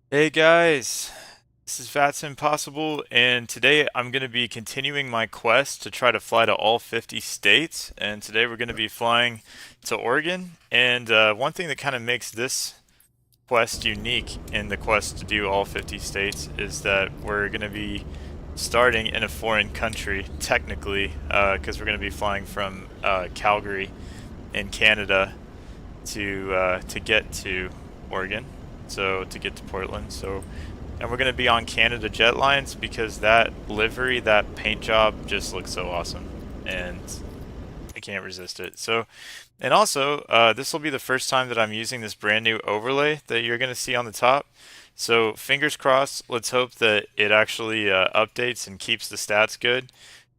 Hey guys, this is Fats Impossible, and today I'm going to be continuing my quest to try to fly to all 50 states. And today we're going to be flying to Oregon. And one thing that kind of makes this quest unique in the quest to do all 50 states is that we're going to be starting in a foreign country, technically, because we're going to be flying from Calgary in Canada to get to Oregon, so to get to Portland. So, and we're gonna be on Canada Jet Lines because that livery, that paint job, just looks so awesome, and I can't resist it. So, and also, this will be the first time that I'm using this brand new overlay that you're gonna see on the top. So, fingers crossed. Let's hope that it actually updates and keeps the stats good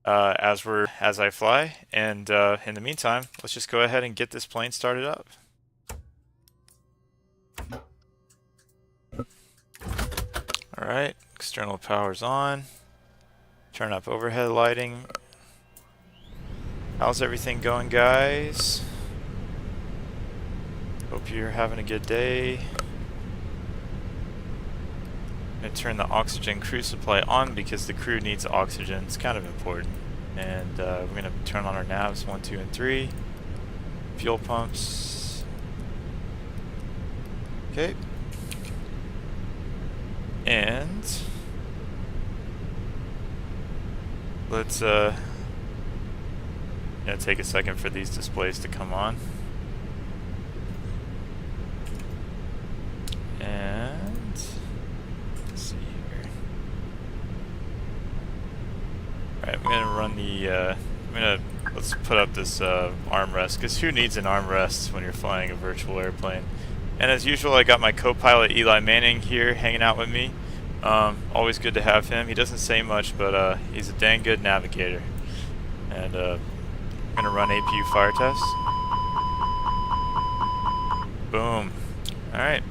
as I fly. And in the meantime, let's just go ahead and get this plane started up. Alright, external power's on. Turn up overhead lighting. How's everything going, guys? Hope you're having a good day. I'm going to turn the oxygen crew supply on because the crew needs oxygen. It's kind of important. And we're going to turn on our navs 1, 2, and 3. Fuel pumps. Okay. And let's take a second for these displays to come on. And let's see here. Alright, I'm gonna run the let's put up this armrest, because who needs an armrest when you're flying a virtual airplane? And as usual, I got my co-pilot Eli Manning here hanging out with me. Always good to have him. He doesn't say much, but he's a dang good navigator. And I'm gonna run APU fire test. Boom. Alright.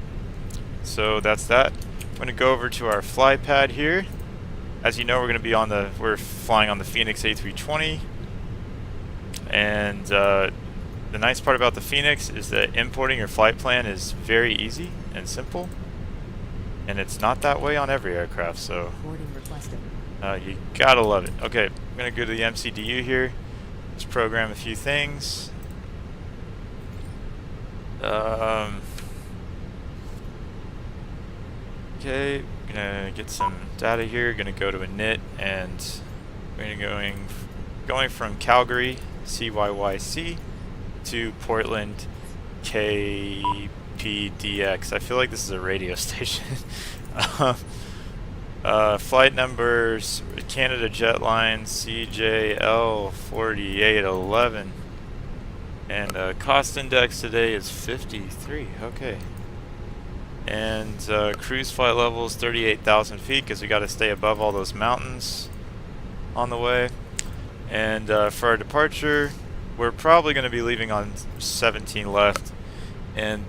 So that's that. I'm gonna go over to our fly pad here. As you know, we're flying on the Phoenix A320. And the nice part about the Phoenix is that importing your flight plan is very easy and simple. And it's not that way on every aircraft, so you gotta love it. Okay, I'm gonna go to the MCDU here. Let's program a few things. Okay, gonna get some data here. Gonna go to init, and we're going from Calgary CYYC to Portland KPDX. I feel like this is a radio station. Flight numbers: Canada Jet Lines CJL 4811, and cost index today is 53. Okay. And cruise flight levels 38,000 feet because we got to stay above all those mountains on the way. And for our departure, we're probably going to be leaving on 17 left. And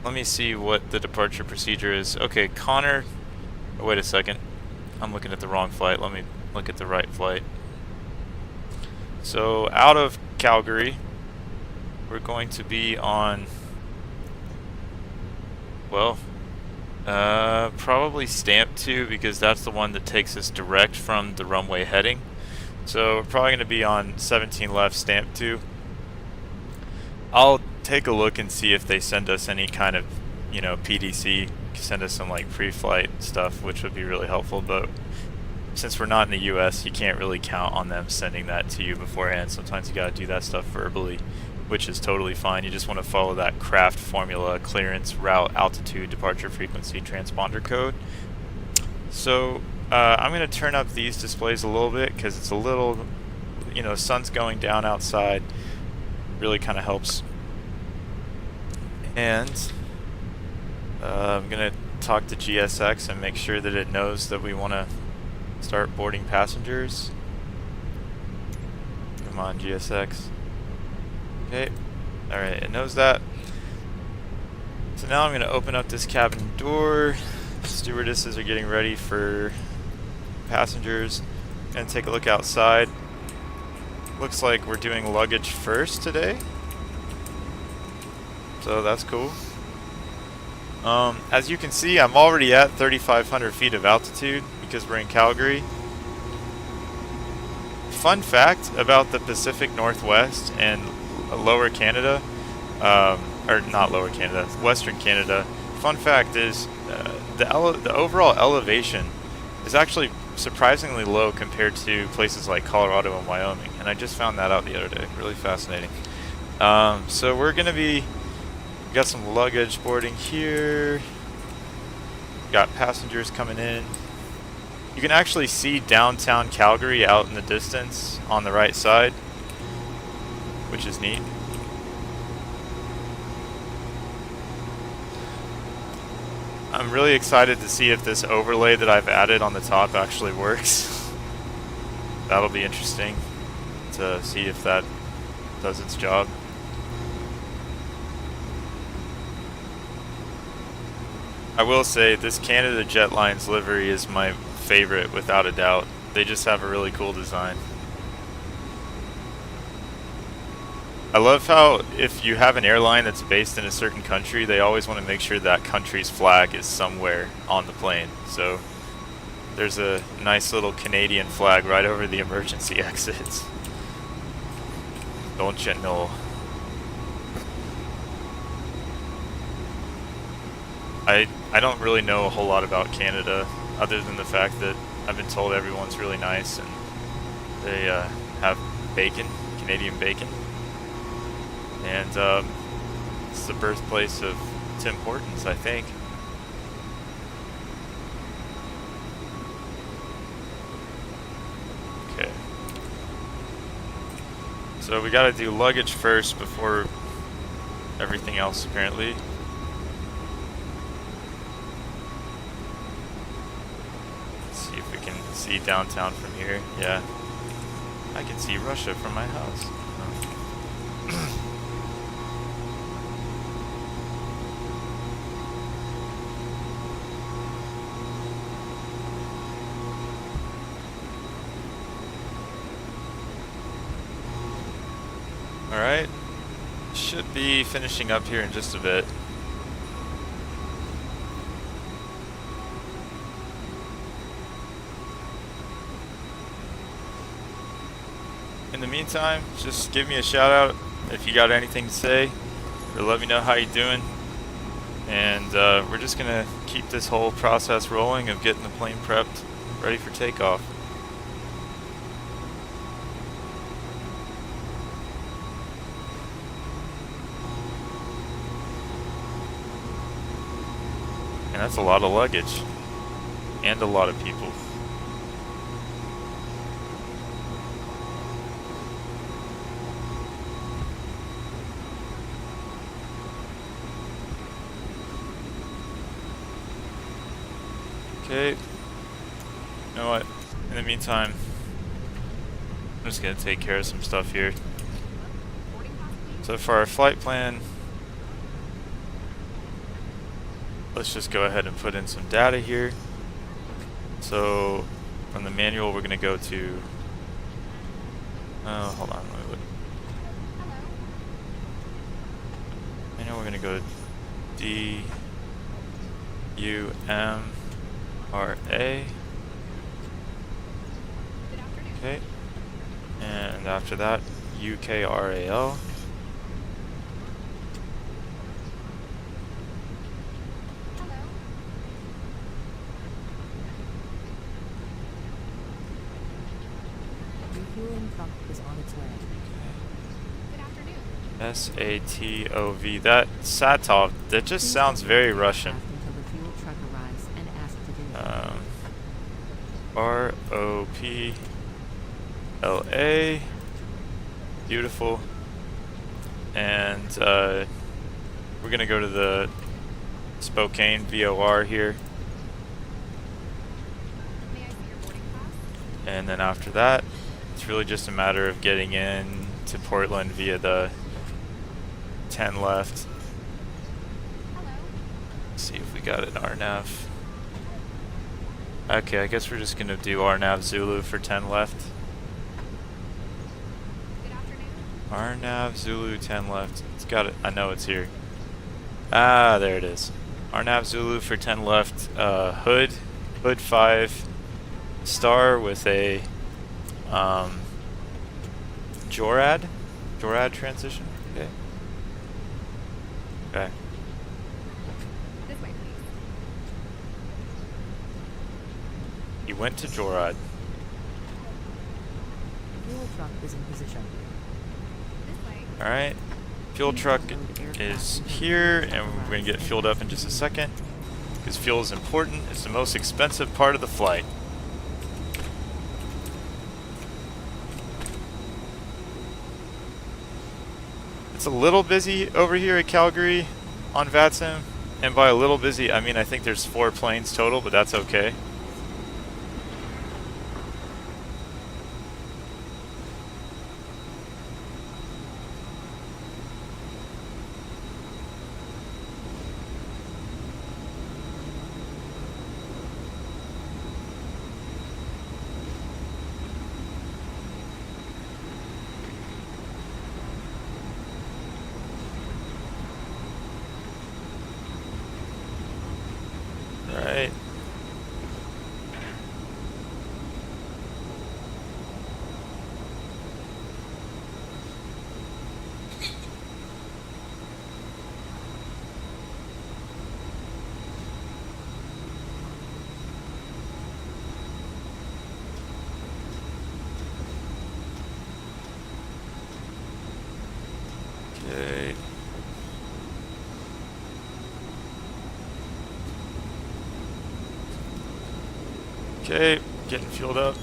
let me see what the departure procedure is. Okay, Connor. Oh, wait a second. I'm looking at the wrong flight. Let me look at the right flight. So out of Calgary, we're going to be on, well, probably Stamp 2, because that's the one that takes us direct from the runway heading. So we're probably going to be on 17 left, Stamp 2. I'll take a look and see if they send us any kind of, PDC, send us some like pre-flight stuff, which would be really helpful. But since we're not in the US, you can't really count on them sending that to you beforehand. Sometimes you gotta do that stuff verbally, which is totally fine. You just want to follow that craft formula: clearance, route, altitude, departure frequency, transponder code. So I'm going to turn up these displays a little bit because it's a little, sun's going down outside. Really kind of helps. And I'm going to talk to GSX and make sure that it knows that we want to start boarding passengers. Come on, GSX. Okay, alright, it knows that. So now I'm going to open up this cabin door. Stewardesses are getting ready for passengers. Gonna take a look outside. Looks like we're doing luggage first today, so that's cool. As you can see, I'm already at 3,500 feet of altitude because we're in Calgary. Fun fact about the Pacific Northwest and Lower Canada, or not Lower Canada, Western Canada. Fun fact is the overall elevation is actually surprisingly low compared to places like Colorado and Wyoming, and I just found that out the other day. Really fascinating. So we're gonna be got some luggage boarding here. Got passengers coming in. You can actually see downtown Calgary out in the distance on the right side, which is neat. I'm really excited to see if this overlay that I've added on the top actually works. That'll be interesting to see if that does its job. I will say this Canada Jetlines livery is my favorite without a doubt. They just have a really cool design. I love how if you have an airline that's based in a certain country, they always want to make sure that country's flag is somewhere on the plane. So there's a nice little Canadian flag right over the emergency exits. Don't you know? I don't really know a whole lot about Canada other than the fact that I've been told everyone's really nice and they have bacon, Canadian bacon. And it's the birthplace of Tim Hortons, I think. Okay. So we gotta do luggage first before everything else, apparently. See downtown from here. Yeah, I can see Russia from my house. Alright, should be finishing up here in just a bit. In the meantime, just give me a shout out if you got anything to say, or let me know how you're doing. And we're just gonna keep this whole process rolling of getting the plane prepped, ready for takeoff. And that's a lot of luggage, and a lot of people. Okay, you know what, in the meantime, I'm just going to take care of some stuff here. So for our flight plan, let's just go ahead and put in some data here. So from the manual, we're going to go to, hold on, let me look. Manual, we're going to go to D-U-M RA. Okay. And after that, UKRAL. Refueling truck is on its way. Good afternoon. SATOV. That Satov, that just sounds very Russian. ROPLA. Beautiful. And we're gonna go to the Spokane VOR here. And then after that, it's really just a matter of getting in to Portland via the 10 left. Let's see if we got an RNAV. Okay, I guess we're just gonna do RNAV Zulu for 10 left. RNAV Zulu 10 left. It's got it. I know it's here. Ah, there it is. Arnav Zulu for 10 left. Hood 5 star with a Jorad transition. Okay. Okay. This way, please. He went to Jorad. Fuel truck is in position. This way. All right. Fuel truck is here, and we're going to get fueled up in just a second. Because fuel is important. It's the most expensive part of the flight. It's a little busy over here at Calgary on VATSIM. And by a little busy, I mean I think there's 4 planes total, but that's okay. Right. Okay. Okay, getting fueled up.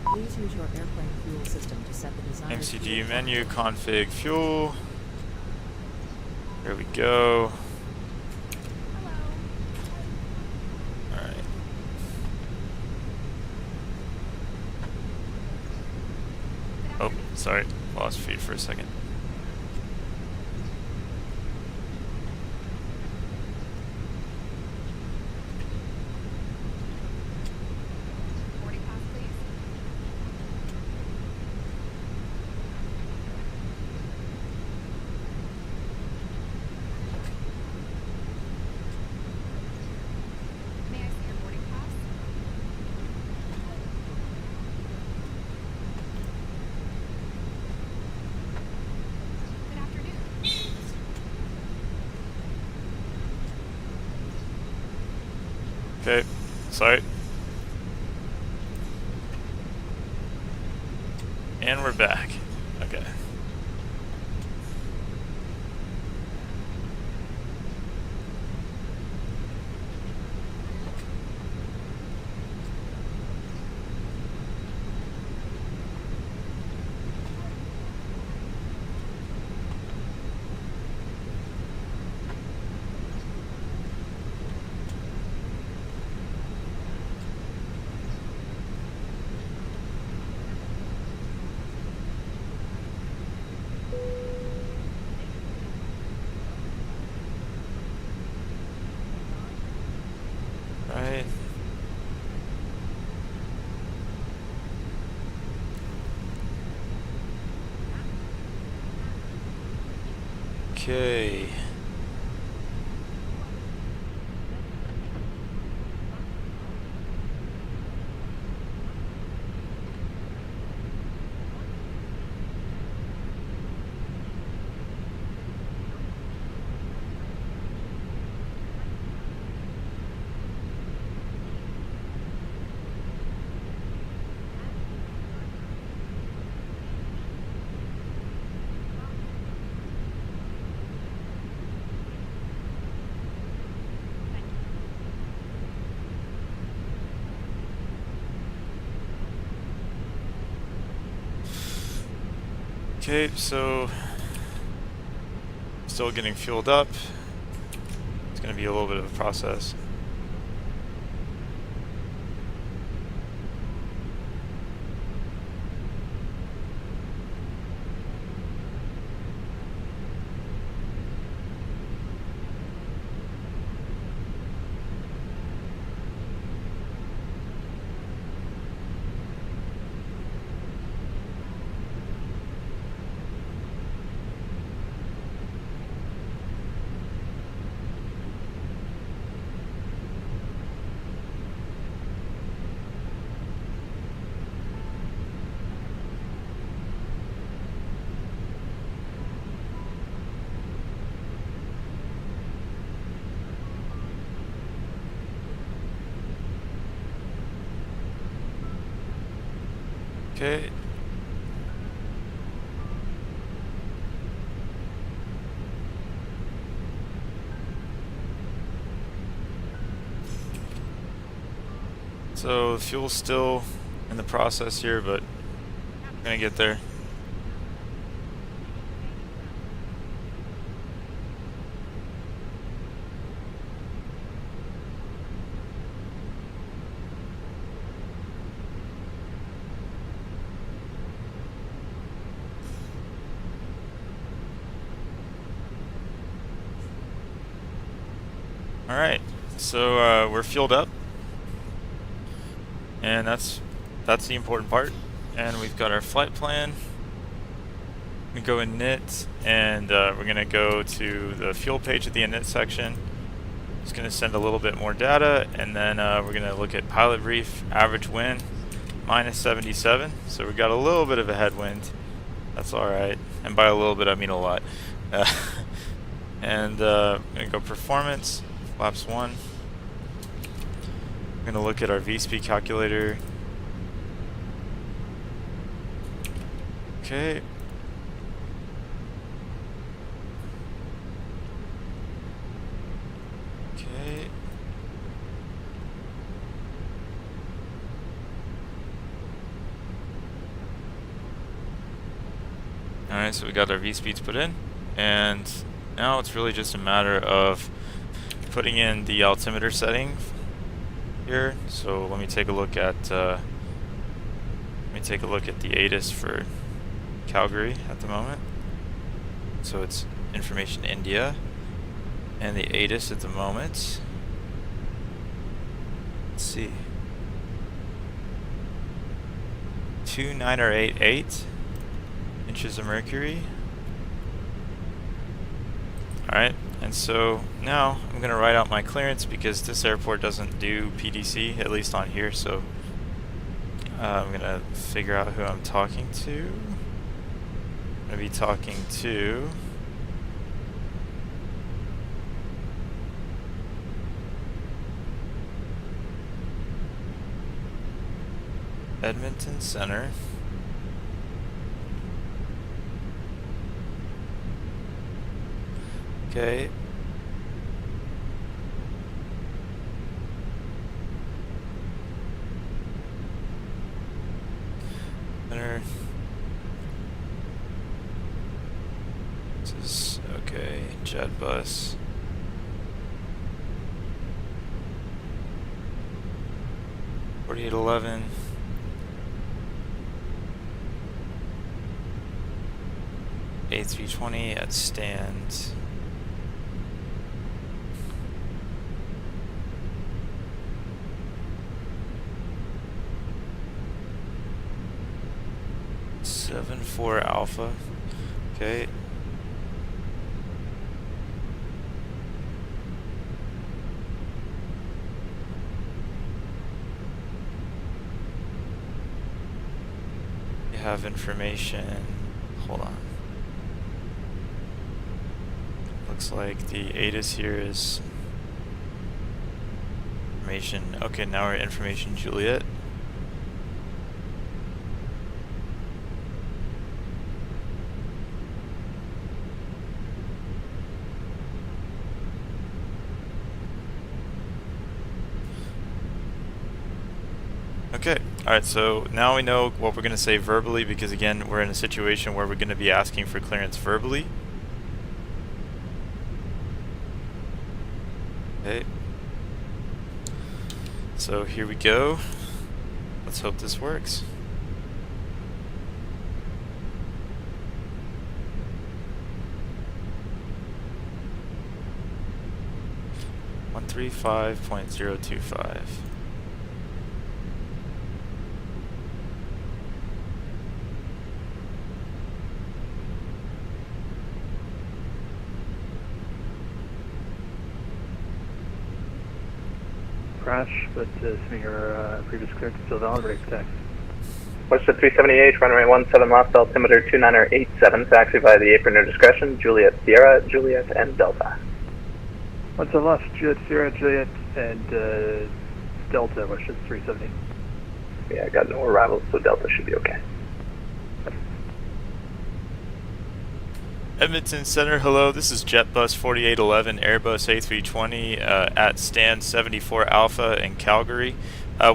Please use your airplane fuel system to set the desired MCG fuel menu, level. config, fuel. There we go. Hello. Alright. Oh, sorry. Lost feed for a second. Boarding pass, please. May I see your boarding pass? Good afternoon. Okay, sorry. And we're back. Okay. Right. Okay. Okay, so still getting fueled up. It's going to be a little bit of a process. Okay. So the fuel's still in the process here, but we're gonna get there. Alright, so we're fueled up, and that's the important part. And we've got our flight plan. We go init, and we're gonna go to the fuel page at the init section. It's gonna send a little bit more data, and then we're gonna look at pilot brief, average wind, -77. So we got a little bit of a headwind. That's alright, and by a little bit I mean a lot. And I'm gonna go performance. Flaps 1. I'm going to look at our V-speed calculator. Okay. Okay. Alright, so we got our V-speeds put in, and now it's really just a matter of putting in the altimeter setting here. So let me take a look at the ATIS for Calgary at the moment. So it's information India, and the ATIS at the moment. Let's see, 29088 inches of mercury. Alright, and so now I'm going to write out my clearance because this airport doesn't do PDC, at least on here, so I'm going to figure out who I'm talking to. I'm going to be talking to Edmonton Center. Okay. Center. This is okay. Jet bus. $48.11. A320 at stand. $7-4 Alpha. Okay. You have information. Hold on. Looks like the ATIS here is information. Okay, now we're information Juliet. Okay, alright, so now we know what we're going to say verbally, because again, we're in a situation where we're going to be asking for clearance verbally. Okay. So here we go. Let's hope this works. $135.025. Crash, but assuming your previous clearance is still valid, ready for taxi. Western 378, runway 17 left, altimeter 29087, taxi via the apron of discretion, Juliet Sierra, Juliet, and Delta. What's the left? Juliet Sierra, Juliet, and Delta, Western 370. Yeah, I got no arrivals, so Delta should be okay. Edmonton Center, hello. This is JetBus 4811, Airbus A320 at stand 74 Alpha in Calgary.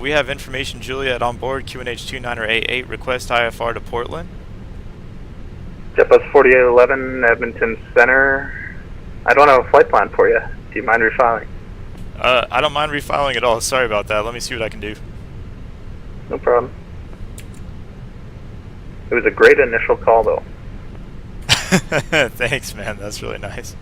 We have information Juliet on board, QNH 2988, request IFR to Portland. JetBus 4811, Edmonton Center. I don't have a flight plan for you. Do you mind refiling? I don't mind refiling at all. Sorry about that. Let me see what I can do. No problem. It was a great initial call, though. Thanks, man. That's really nice.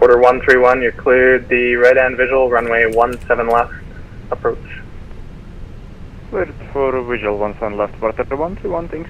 Order 131, you're cleared the right-hand visual, runway 17 left, approach. Cleared for visual 17 left, Barter 131, thanks.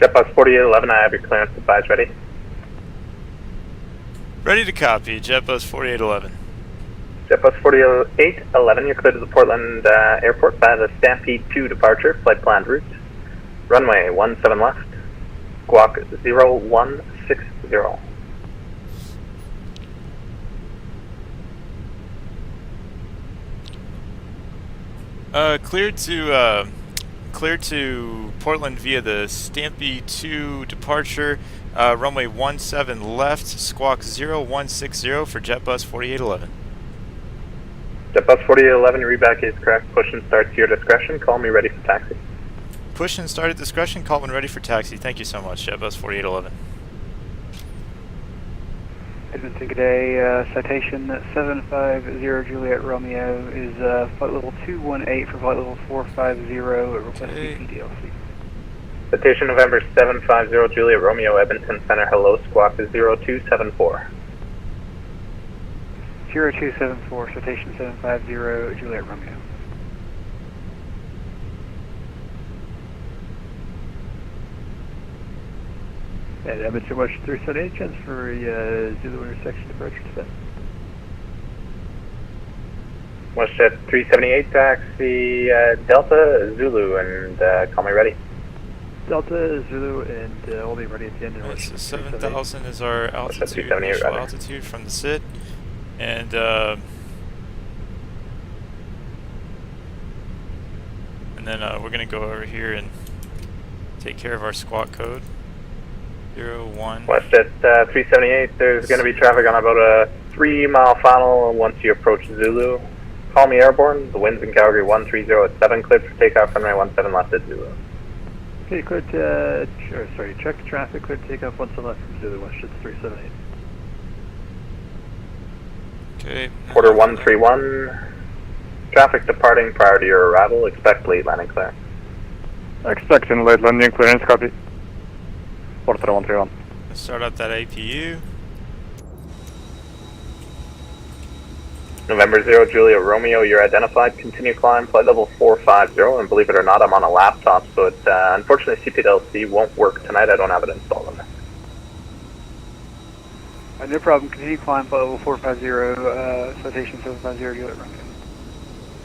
JetBus 4811, I have your clearance advised ready. Ready to copy, JetBus 4811. JetBus 4811, you're cleared to the Portland airport by the Stampede 2 departure, flight planned route. Runway 17 left, squawk 0160. Cleared to Portland via the Stampede 2 departure, runway 17 left, squawk 0160 for JetBus 4811. JetBus 4811, your reback is correct. Push and start to your discretion. Call me ready for taxi. Push and start at discretion, call when ready for taxi. Thank you so much, JetBus 4811. Edmonton, good day. Citation 750 Juliet Romeo is flight level 218 for flight level 450. Request Okay. CPDLC. Citation November 750 Juliet Romeo, Edmonton Center, hello, squawk is 0274. 0274, citation 750 Juliet Romeo. And Edmonton West 378, transfer Zulu intersection departure to that. WestJet 378, taxi Delta Zulu, and call me ready. Delta Zulu, and we'll be ready at the end of Alright, so WestJet 7,000 is our altitude, 378 initial rather. altitude from the SID. And then we're going to go over here and take care of our squawk code. 01. WestJet 378, there's going to be traffic on about a 3-mile funnel once you approach Zulu. Call me airborne, the winds in Calgary 130 at 7, cleared for takeoff, runway 17 left at Zulu. Okay, cleared check traffic, cleared takeoff 17 left from Zulu, WestJet 378. Okay. Order 131, traffic departing prior to your arrival, expect late landing clearance. Expecting late landing clearance, copy. Porter 131. Let's start up that APU. November 0 Juliet Romeo, you're identified. Continue climb, flight level 450, and believe it or not, I'm on a laptop, so it unfortunately CPDLC won't work tonight. I don't have it installed on it. No problem, continue climb, flight level 450, citation 750 Juliet Romeo.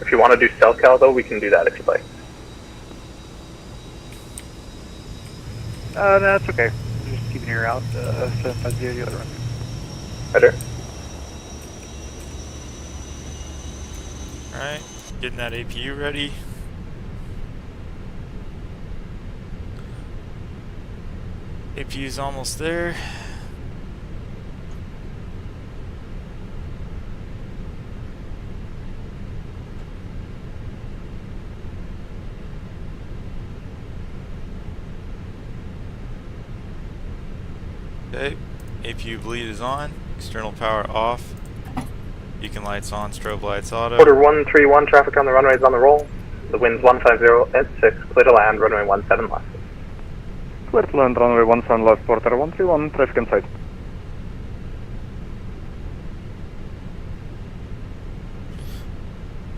If you want to do SoCal though, we can do that if you'd like. No, that's okay. Just keep an ear out, 750 Juliet Romeo. Better? Alright, getting that APU ready. APU's almost there. Okay, APU bleed is on, external power off, beacon lights on, strobe lights auto. Quarter 131, traffic on the runway is on the roll. The wind's 150 at 6, clear to land, runway 17 left. Clear to land, runway 17 left, Porter 131, traffic in sight.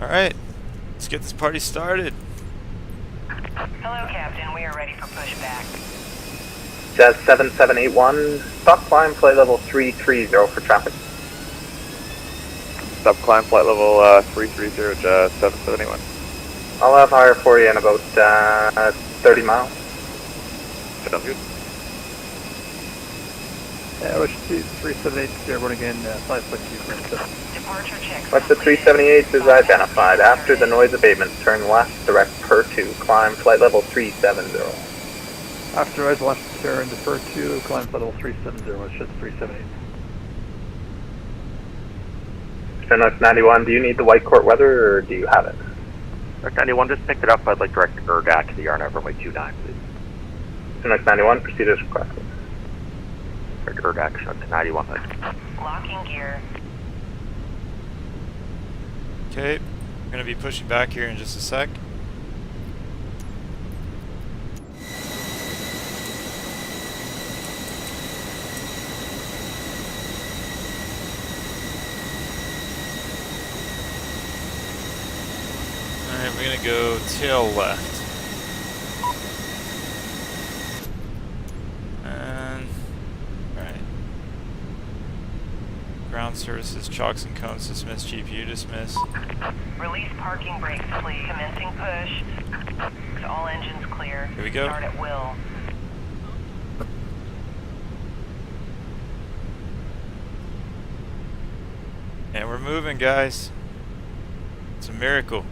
Alright, let's get this party started. Hello, Captain. We are ready for pushback. Jazz 7781, stop climb, flight level 330 for traffic. Stop climb, flight level 330, Jazz 7781. I'll have higher for you in about 30 miles. Sounds good. Rush 3780, running again, 5.2. Departure checks. West of 378 is identified. After the noise abatement, turn left, direct per 2, climb flight level 370. After rise left turn, defer to climb flight level 370, it's just 378. North 91, do you need the White Court weather or do you have it? Direct 91, just picked it up. I'd like direct ERGAC to the Yarnow runway 29, please. North 91, proceed as requested. Direct ERGAC, shut to 91, please. Locking gear. Okay, we're gonna be pushing back here in just a sec. Alright, we're gonna go tail left. And alright. Ground services, chocks and cones dismiss, GPU dismiss. Release parking brakes, please. Commencing push. All engines clear. Here we go. Start at will. And we're moving, guys. It's a miracle.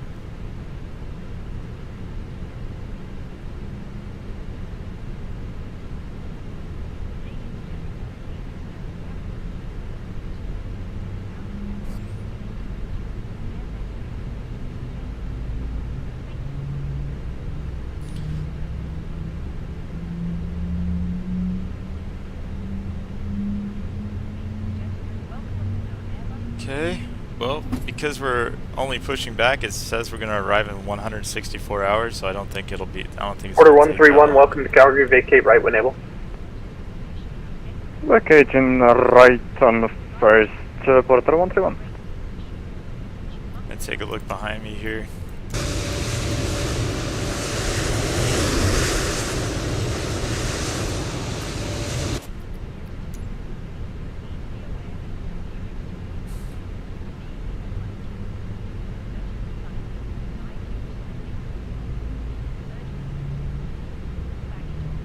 Okay, well, because we're only pushing back, it says we're going to arrive in 164 hours, so I don't think it'll be, I don't think it's Order gonna take that 131, long. welcome to Calgary, vacate right when able. Vacating right on first, Porter 131. And take a look behind me here.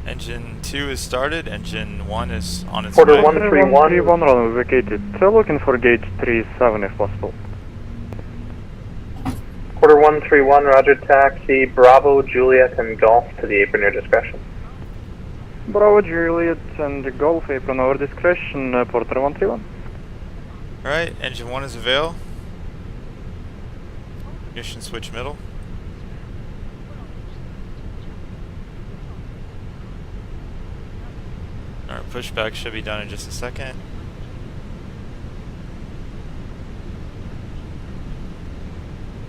Engine 2 is started, engine 1 is on its Order way. 131. runway vacated. Looking for gauge 37 if possible. Quarter 131, roger, taxi, Bravo, Juliet, and Golf to the apron, your discretion. Bravo, Juliet, and Golf apron our discretion, Porter 131. Alright, engine 1 is avail. Ignition switch middle. Our pushback should be done in just a second.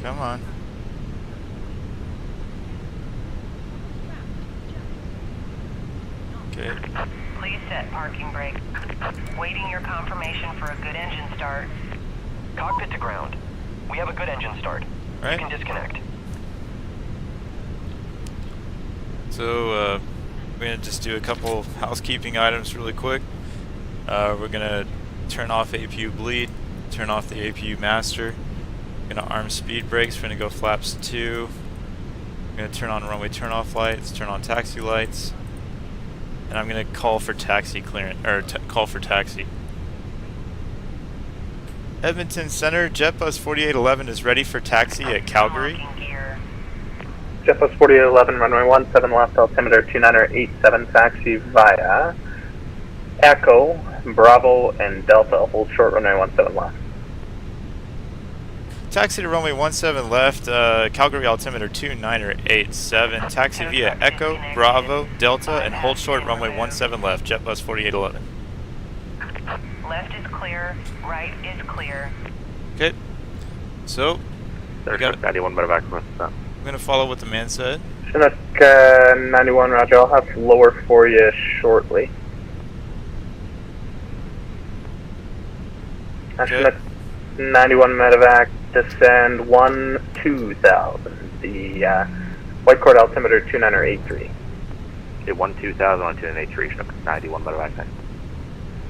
Come on. Okay. Please set parking brake. Waiting your confirmation for a good engine start. Cockpit to ground. We have a good engine start. You Right. can disconnect. So, we're gonna just do a couple housekeeping items really quick. We're gonna turn off APU bleed, turn off the APU master. We're gonna arm speed brakes. We're gonna go flaps 2. We're gonna turn on runway turn-off lights, turn on taxi lights, and I'm gonna call for taxi clearance or call for taxi. Edmonton Center, JetBus 4811 is ready for taxi at Calgary. Marking gear. JetBus 4811, runway 17 left, altimeter 2987, taxi via Echo, Bravo, and Delta. Hold short, runway 17 left. Taxi to runway 17 left, Calgary altimeter 2987. Taxi via Echo, Bravo, Delta, and hold short runway 17 left, JetBus 4811. Left is clear, right is clear. Okay, so There's got it. Chinook 91 medevac request that. I'm going to follow what the man said. Chinook 91, roger. I'll have to lower for you shortly. Okay. Chinook 91 medevac, descend 1-2000. The White Court altimeter 2983. Okay, 12000 on 2983, Chinook 91 medevac next.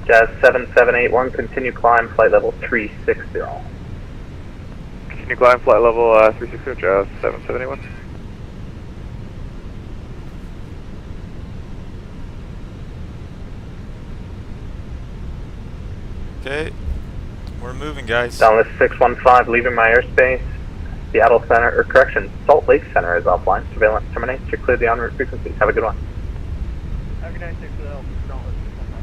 Jazz 7781, continue climb, flight level 360. Continue climb, flight level 360, Jazz 7781. Okay, we're moving, guys. Downlist 615, leaving my airspace. Seattle Center, or correction, Salt Lake Center is offline. Surveillance terminates. You're clear the en route frequencies. Have a good one. Have a good night, 6 for the help. Downlist 615.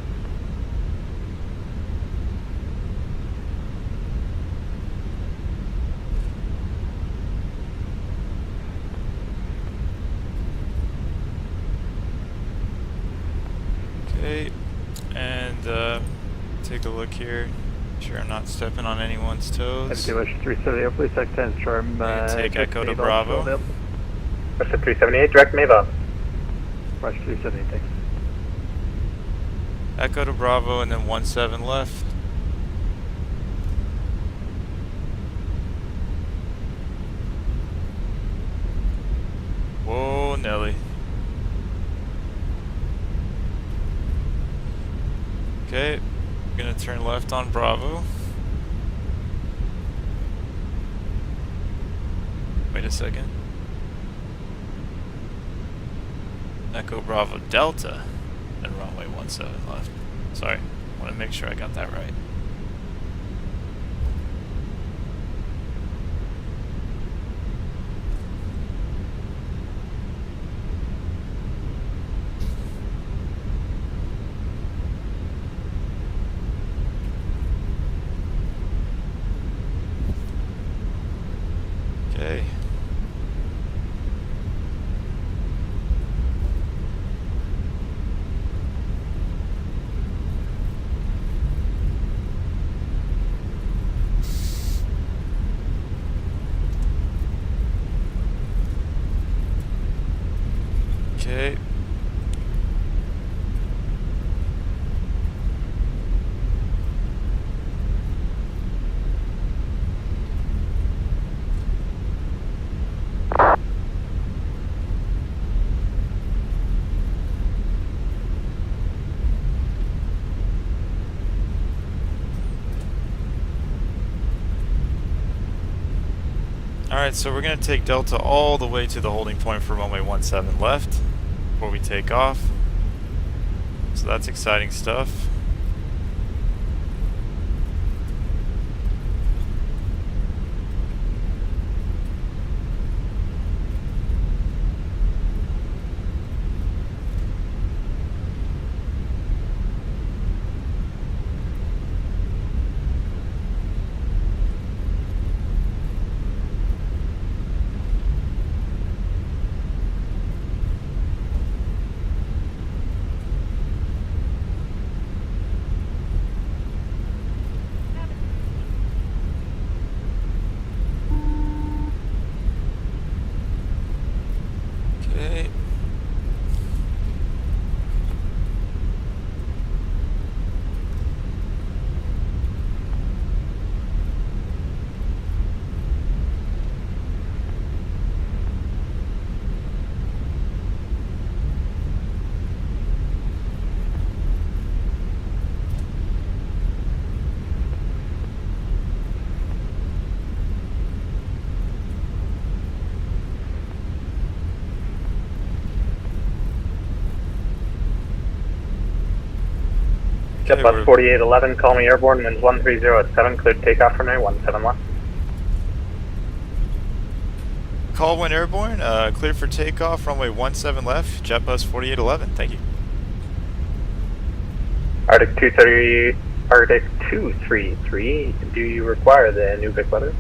Okay, and take a look here. Sure, I'm not stepping on anyone's toes. Much 370, please, Tech 10, Charm. And take Echo to Bravo. Russia 378, direct Mava. Rush 378, thanks. Echo to Bravo, and then 17 left. Whoa, Nelly. Okay, I'm gonna turn left on Bravo. Wait a second. Echo Bravo Delta, and runway 17 left. Sorry, want to make sure I got that right. Okay. Okay. Alright, so we're going to take Delta all the way to the holding point for runway 17 left before we take off. So that's exciting stuff. JetBus 4811, call me airborne, winds 130 at 7, cleared takeoff from there, 17 left. Call when airborne, clear for takeoff, runway 17 left, JetBus 4811, thank you. Arctic 233, do you require the Nuvik weather?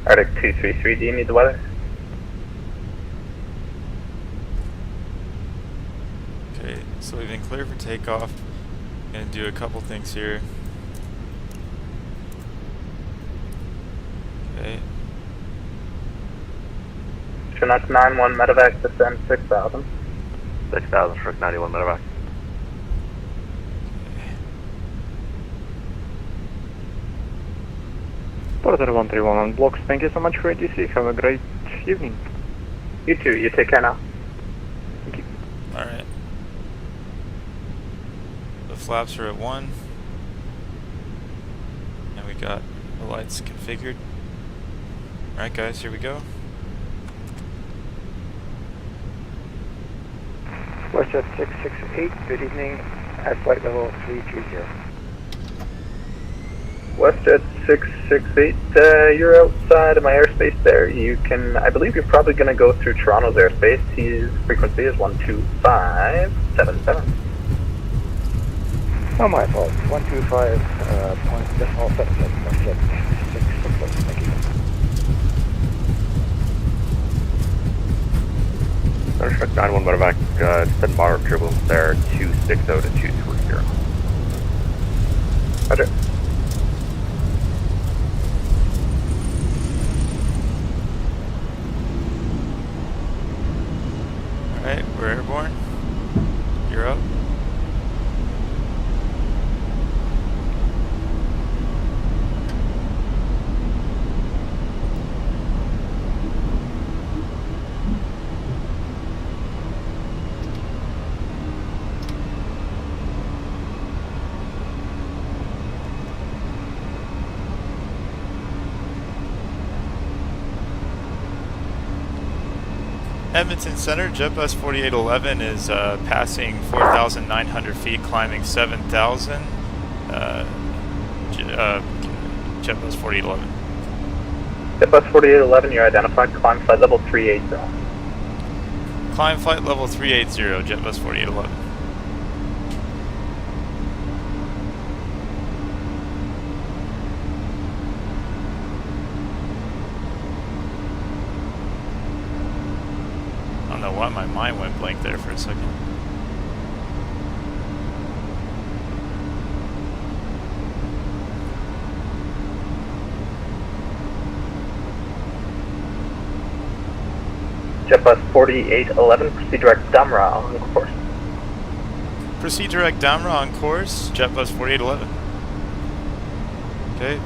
Arctic 233, do you need the weather? Okay, so we've been cleared for takeoff. Gonna do a couple things here. Okay. Chinook 91 medevac, descend 6000. 6,000, Chinook 91 medevac. Porter 131 on blocks, thank you so much for ATC, have a great evening. You too, you take care now. Alright. The flaps are at 1. And we got the lights configured. Alright guys, here we go. WestJet 668, good evening, at flight level 330. WestJet 668, you're outside of my airspace there. You can, I believe you're probably going to go through Toronto's airspace. His frequency is 12577. Oh, my fault, 125.77, WestJet 668, thank you. Chinook 91 medevac, descend moderate turbulence there, 260 to 230. Roger. Alright, we're airborne. You're up. Edmonton Center, JetBus 4811 is passing 4,900 feet, climbing 7,000. JetBus 4811. JetBus 4811, you're identified, climb flight level 380. Climb flight level 380, JetBus 4811. I don't know why my mind went blank there for a second. JetBus 4811, proceed direct Damra on course. Proceed direct Damra on course, JetBus 4811. Okay.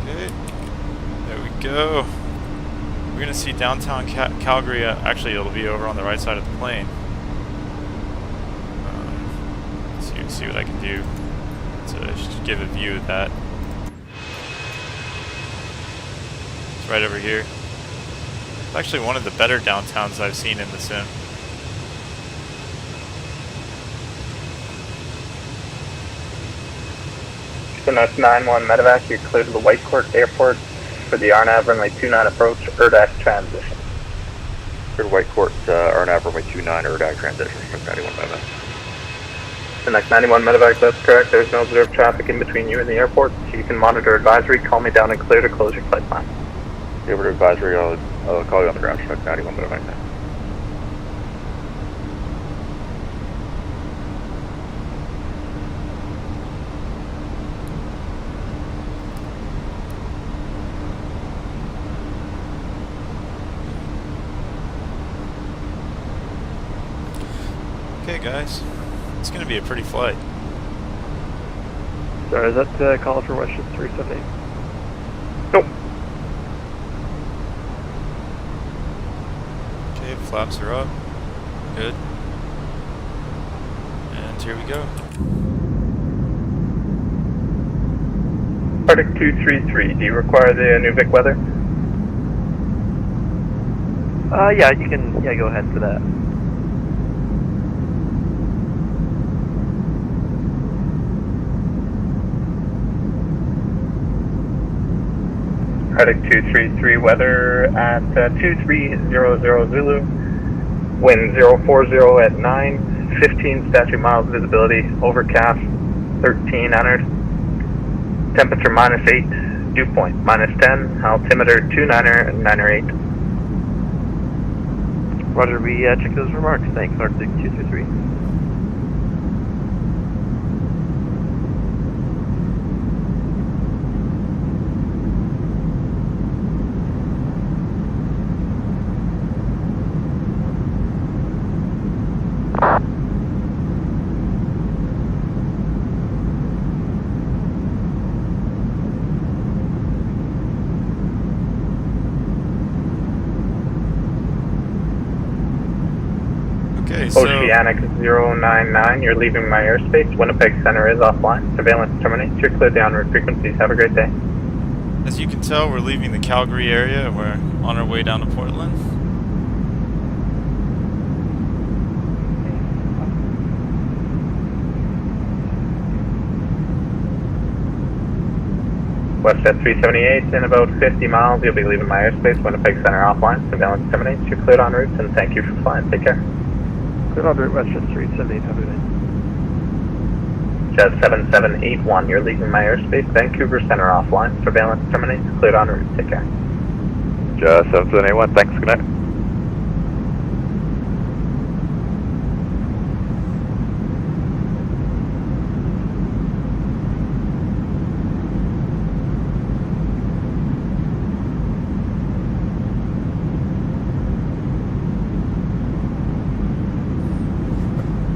Okay. There we go. We're gonna see downtown Calgary. Actually, it'll be over on the right side of the plane. See what I can do to just give a view of that. It's right over here. It's actually one of the better downtowns I've seen in the sim. Chinook 91 medevac, you're clear to the Whitecourt Airport for the RNAV runway 29 approach, ERDAC transition. Clear to Whitecourt, RNAV runway 29, ERDAC transition, Chinook 91 medevac. Chinook 91 medevac, that's correct. There's no observed traffic in between you and the airport. You can monitor advisory, call me down and clear to close your flight plan. Over to advisory, I'll call you on the ground, Chinook 91 medevac. Okay, guys. It's gonna be a pretty flight. Sorry, is that call for WestJet 378? Nope. Okay, flaps are up. Good. here we go. Arctic 233, do you require the Nuvik weather? Yeah, you can, go ahead for that. Arctic 233 weather at 2300 Zulu. Wind 040 at 9, 15 statute miles visibility, overcast 13 entered. Temperature -8, dew point -10, altimeter 29er, 9er 8. Roger, we check those remarks. Thanks, Arctic 233. Okay, so Oceanic 099, you're leaving my airspace. Winnipeg Center is offline. Surveillance terminates. You're cleared the en route frequencies. Have a great day. as you can tell, we're leaving the Calgary area and we're on our way down to Portland. WestJet 378 in about 50 miles. You'll be leaving my airspace. Winnipeg Center offline. Surveillance terminates. You're cleared en route, and thank you for flying. Take care. Cleared en route, WestJet 378, have a good day. Jet 7781, you're leaving my airspace. Vancouver Center offline. Surveillance terminates. Cleared en route. Take care. Jet 7781, thanks, good night.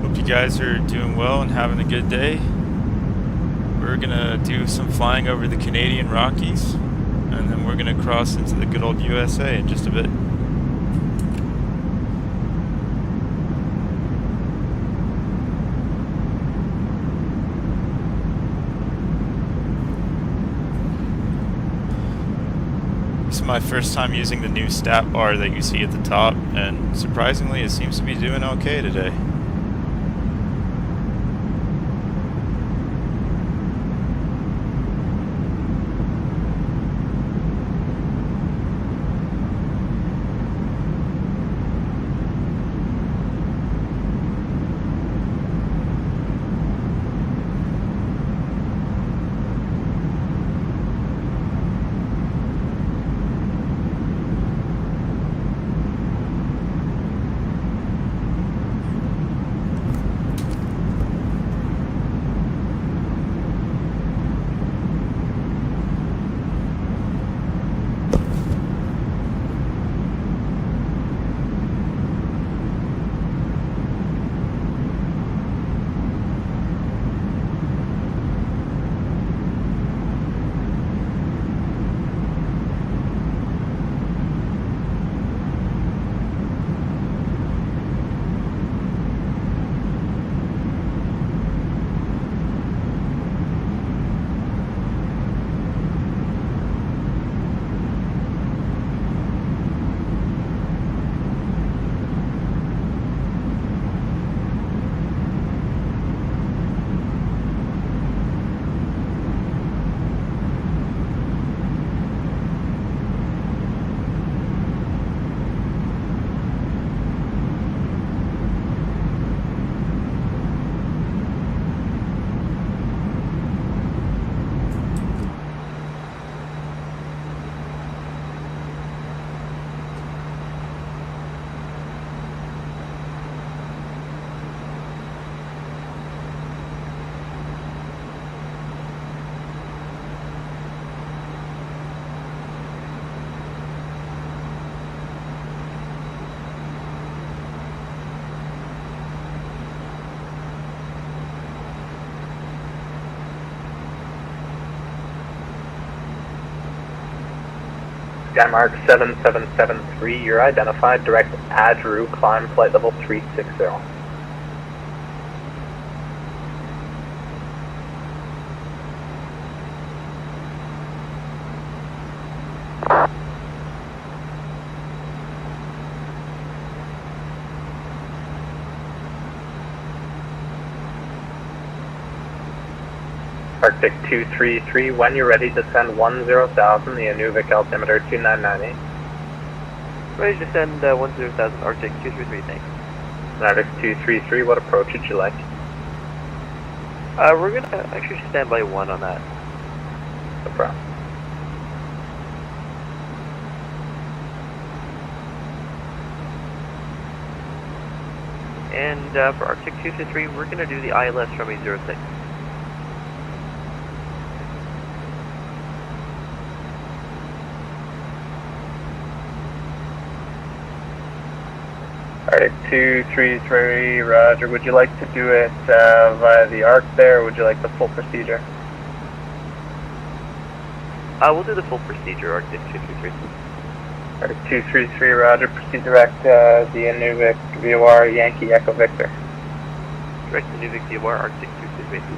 Hope you guys are doing well and having a good day. We're gonna do some flying over the Canadian Rockies, and then we're gonna cross into the good old USA in just a bit. This is my first time using the new stat bar that you see at the top, and surprisingly it seems to be doing okay today. Skymark 7773, you're identified. Direct Adru, climb flight level 360. Arctic 233, when you're ready to send 10,000, the Inuvik altimeter 2998. Ready to send 10,000 Arctic 233, thanks. Arctic 233, what approach would you like? We're gonna actually stand by 1 on that. No problem. And for Arctic 233, we're gonna do the ILS runway 06. Arctic 233, roger. Would you like to do it via the ARC there, or would you like the full procedure? We'll do the full procedure, Arctic 233. Arctic 233, roger. Proceed direct the Inuvik VOR Yankee Echo Victor. Direct to Nuvik VOR, Arctic 233.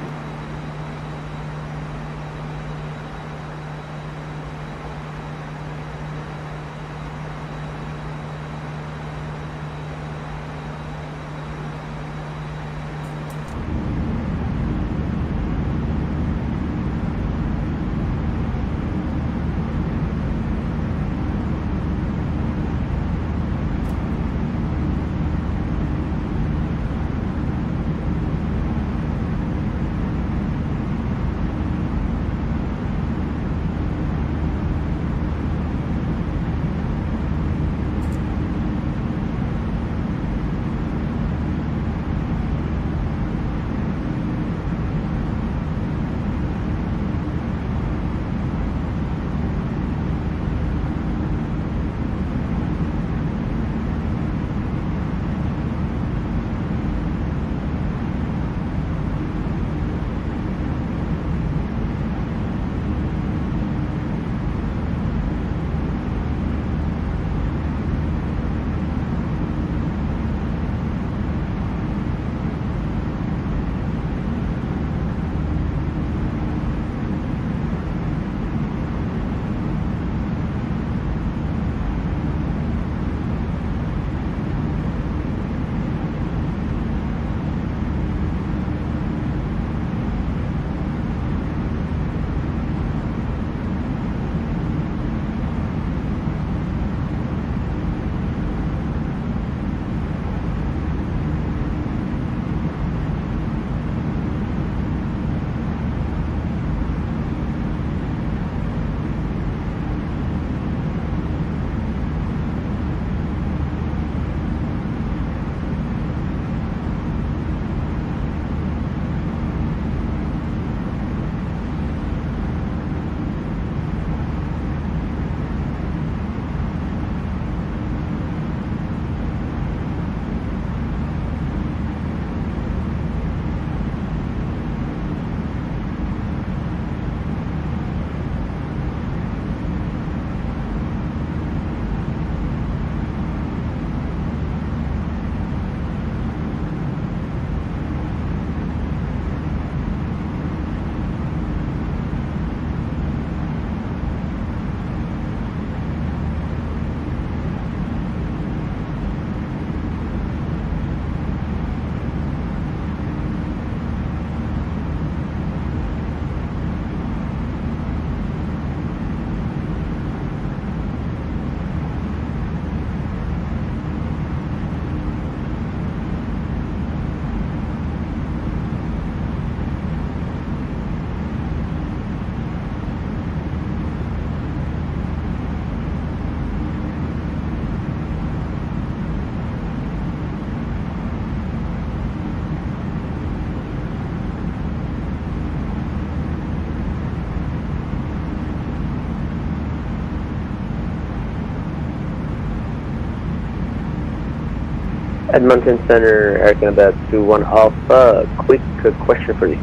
Edmonton Center, Air Canada 21 Alpha, quick question for you.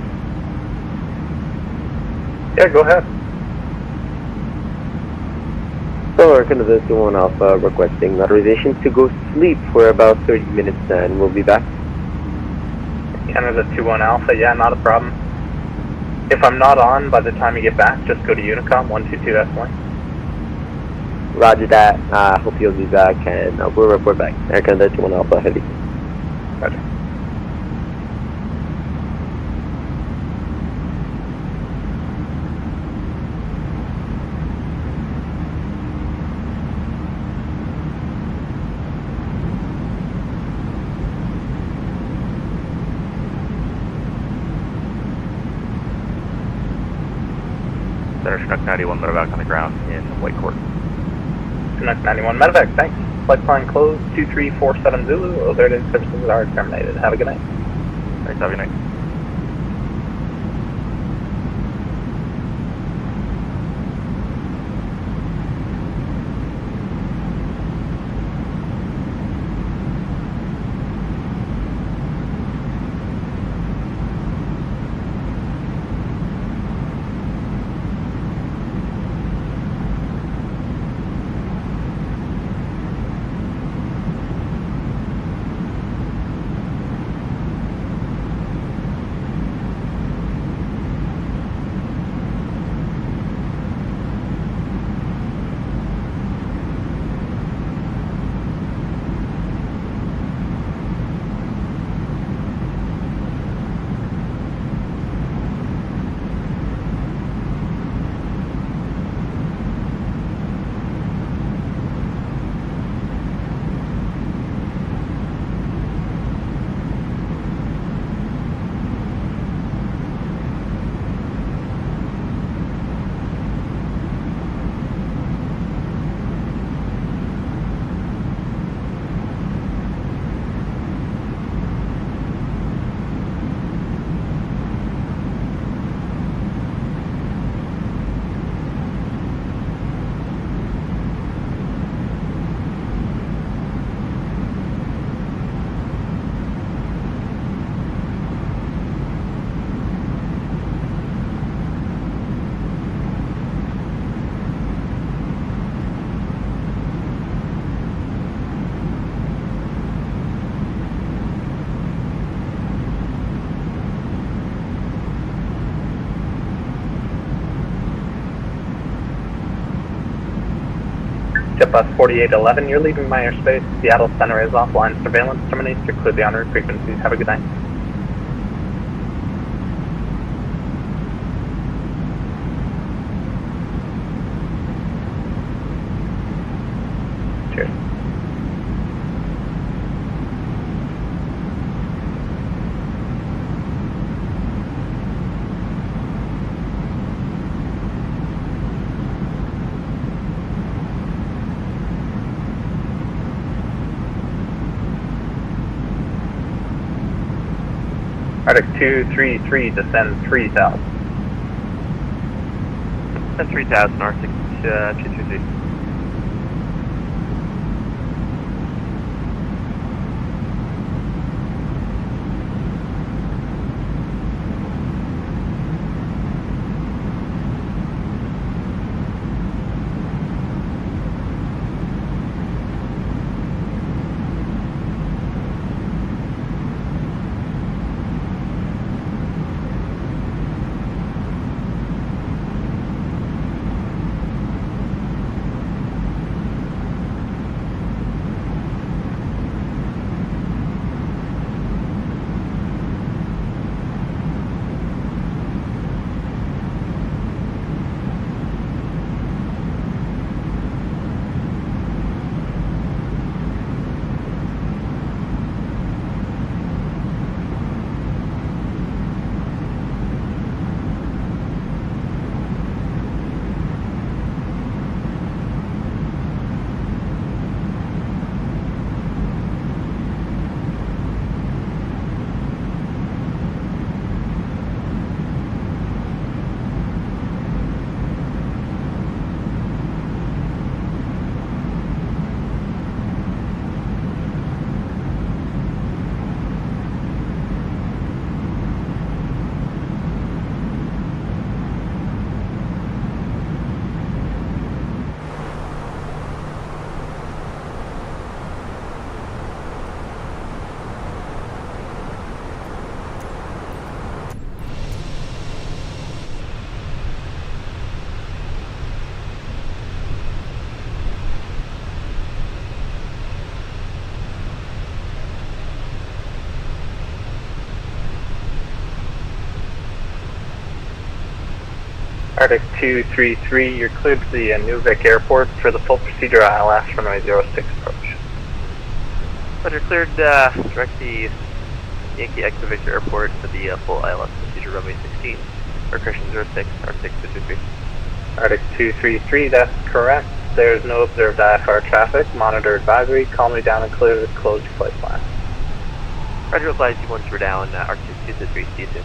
Yeah, go ahead. So Air Canada 21 Alpha requesting authorization to go sleep for about 30 minutes and we'll be back. Canada 21 Alpha, yeah, not a problem. If I'm not on by the time you get back, just go to Unicom 122 S1. Roger that. Hope you'll be back and we'll report back. Air Canada 21 Alpha Heavy. Roger. Chinook 91 medevac on the ground in White Court. Chinook 91 medevac, thanks. Flight plan closed, 2347 Zulu. Alerted services are terminated. Have a good night. Thanks, have a good night. JetBus 4811, you're leaving my airspace. Seattle Center is offline. Surveillance terminates. You're clear the en route frequencies. Have a good night. Cheers. Arctic 233, descend 3000. Descend 3000, Arctic 233. Arctic 233, you're cleared to the Nuvik Airport for the full procedure ILS runway 06 approach. But you're cleared direct the Yankee Expo Victor Airport for the full ILS procedure runway 16, or correction 06, Arctic 233. Arctic 233, that's correct. There's no observed IFR traffic. Monitor advisory. Calm me down and clear to close your flight plan. Roger, replies you once we're down, Arctic 233, see you soon.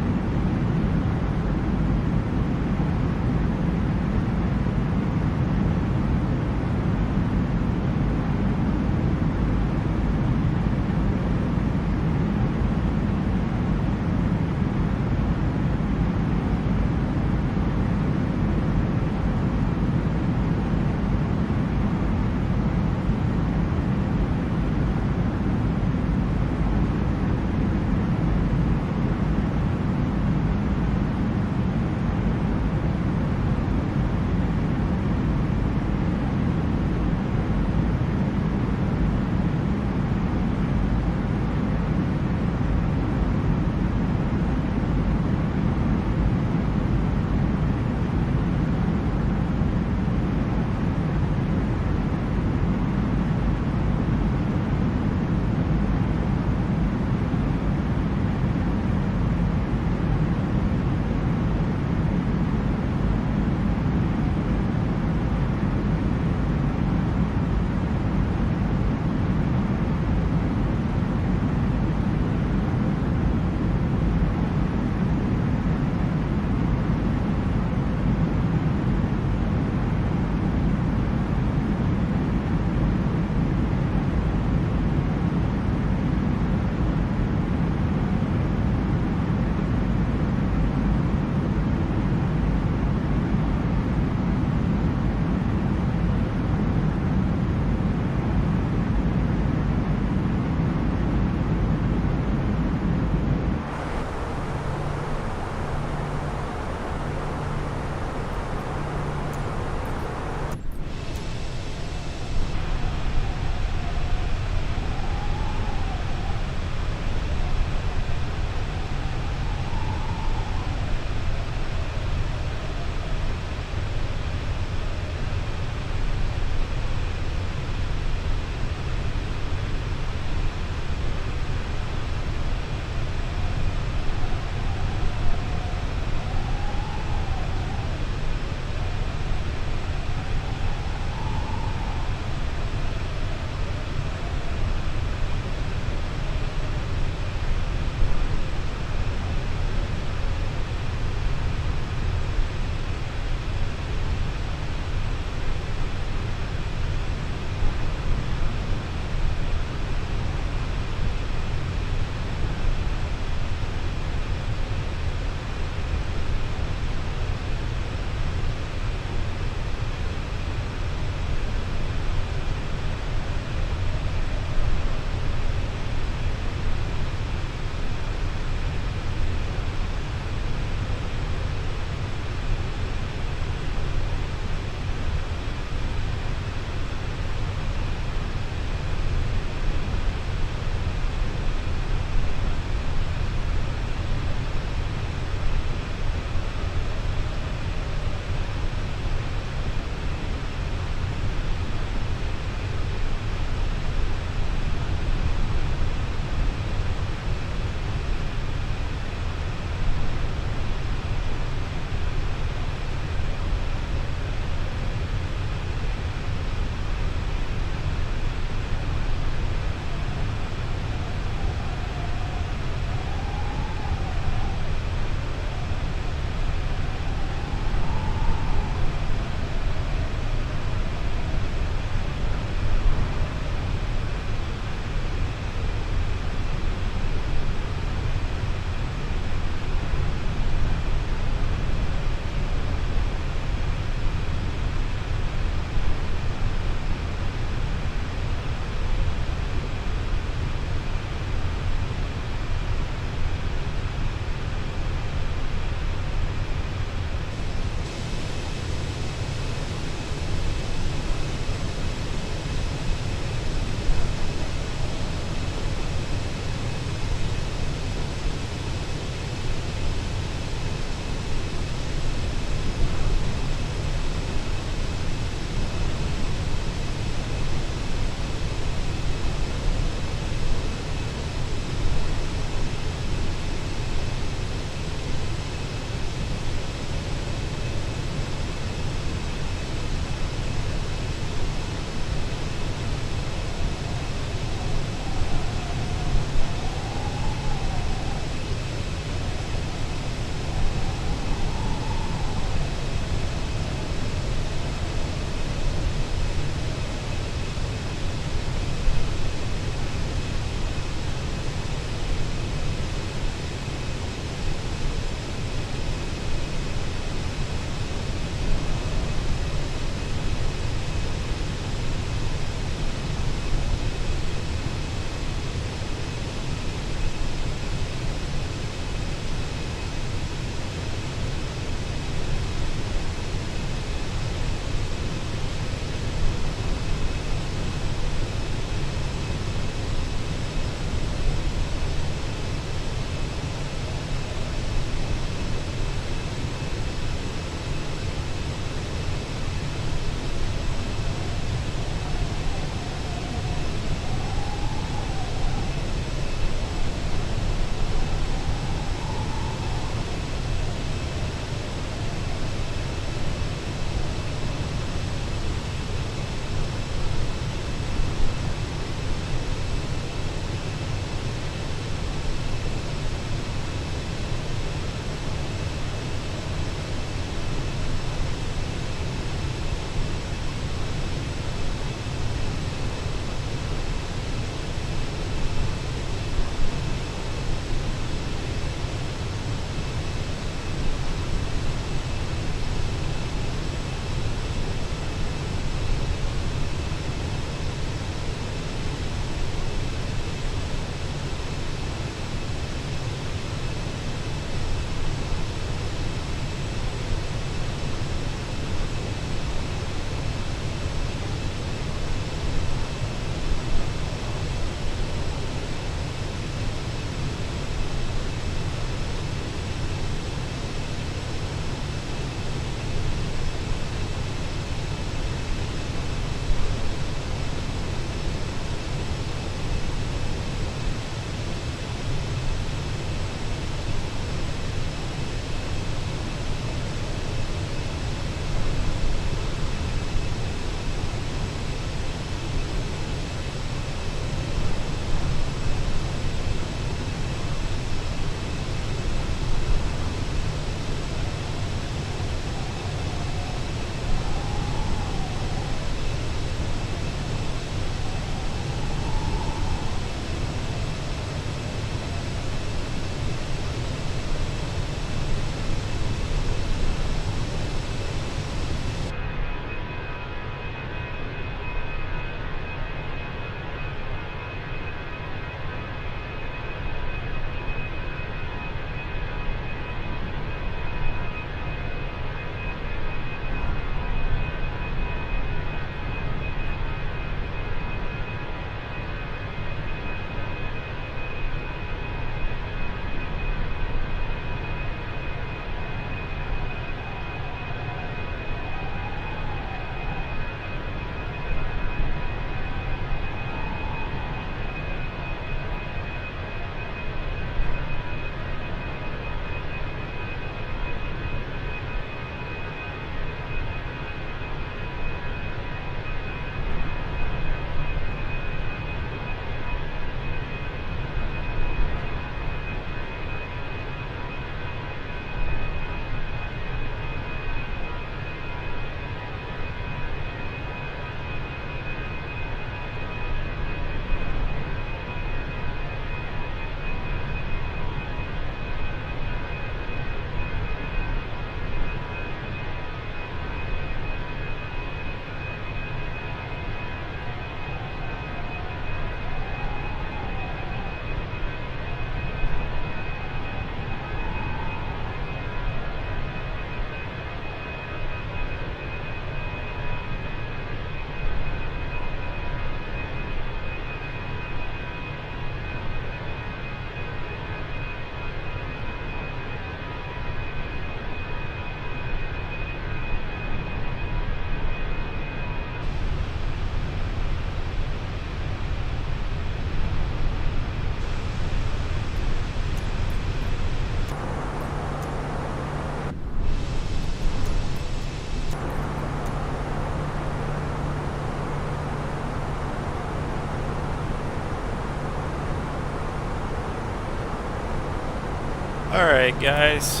Alright, guys.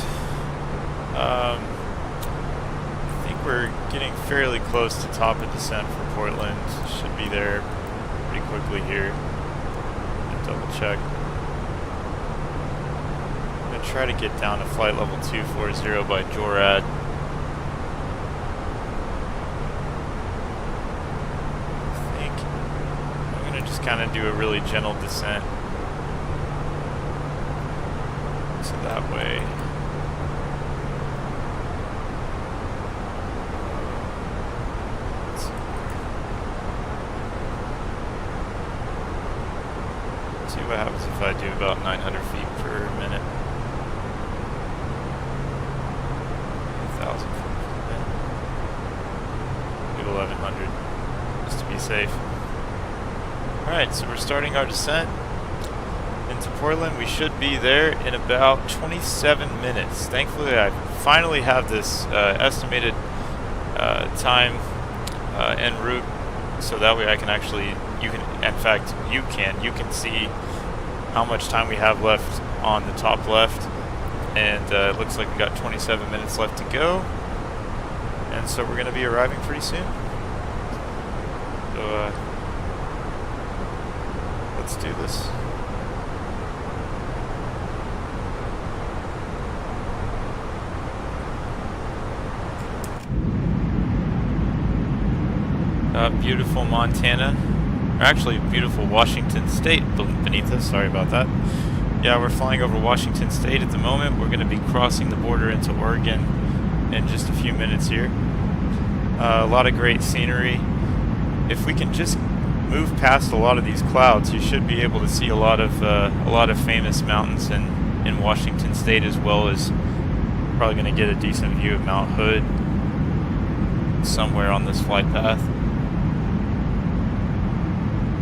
I think we're getting fairly close to top of descent for Portland. Should be there pretty quickly here. Double check. I'm going to try to get down to flight level 240 by JORAD. I think I'm going to just kind of do a really gentle descent. So that way. Let's see. See what happens if I do about 900 feet per minute. 1,000 feet per minute. Do 1,100 just to be safe. Alright, so we're starting our descent into Portland. We should be there in about 27 minutes. Thankfully, I finally have this estimated time en route, so that way I can actually, you can see how much time we have left on the top left, and it looks like we got 27 minutes left to go, and so we're going to be arriving pretty soon. So let's do this. Beautiful Montana, or actually beautiful Washington State beneath us, sorry about that. Yeah, we're flying over Washington State at the moment. We're going to be crossing the border into Oregon in just a few minutes here. A lot of great scenery. If we can just move past a lot of these clouds, you should be able to see a lot of famous mountains in Washington State, as well as probably going to get a decent view of Mount Hood somewhere on this flight path.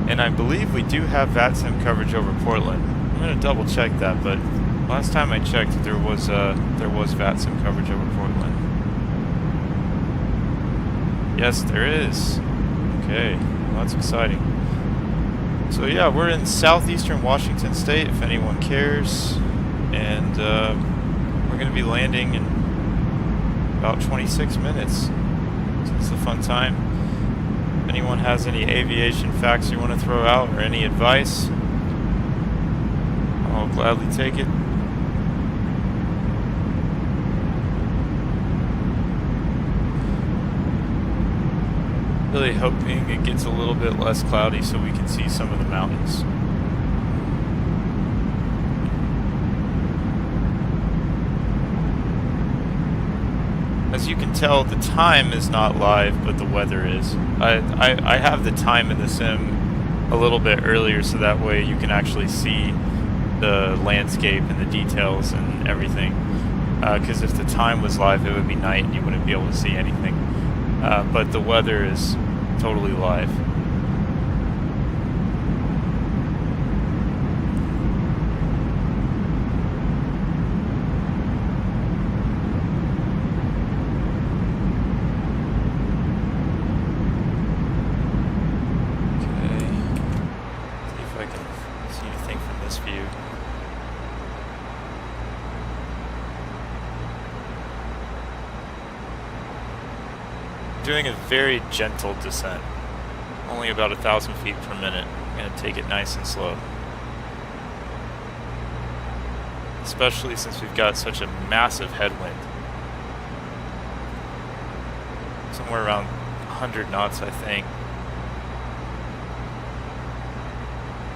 And I believe we do have VATSIM coverage over Portland. I'm going to double check that, but last time I checked, there was VATSIM coverage over Portland. Yes, there is. Okay, well, that's exciting. So yeah, we're in southeastern Washington State, if anyone cares, and we're going to be landing in about 26 minutes. So it's a fun time. If anyone has any aviation facts you want to throw out or any advice, I'll gladly take it. Really hoping it gets a little bit less cloudy so we can see some of the mountains. As you can tell, the time is not live, but the weather is. I have the time in the sim a little bit earlier, so that way you can actually see the landscape and the details and everything. Because if the time was live, it would be night and you wouldn't be able to see anything. But the weather is totally live. Doing a very gentle descent, only about 1,000 feet per minute. I'm going to take it nice and slow, especially since we've got such a massive headwind, somewhere around 100 knots, I think,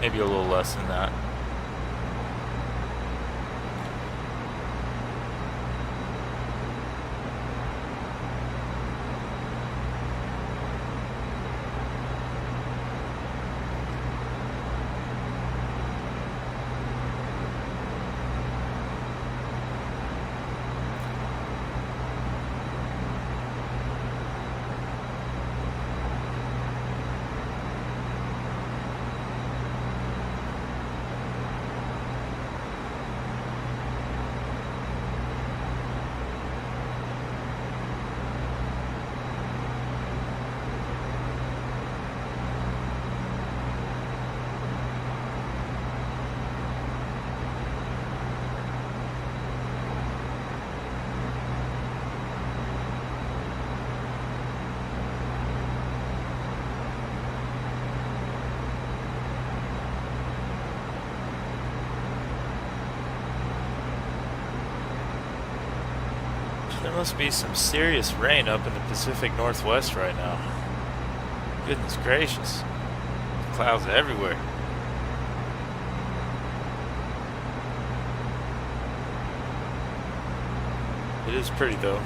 maybe a little less than that. There must be some serious rain up in the Pacific Northwest right now. Goodness gracious. Clouds everywhere. It is pretty though.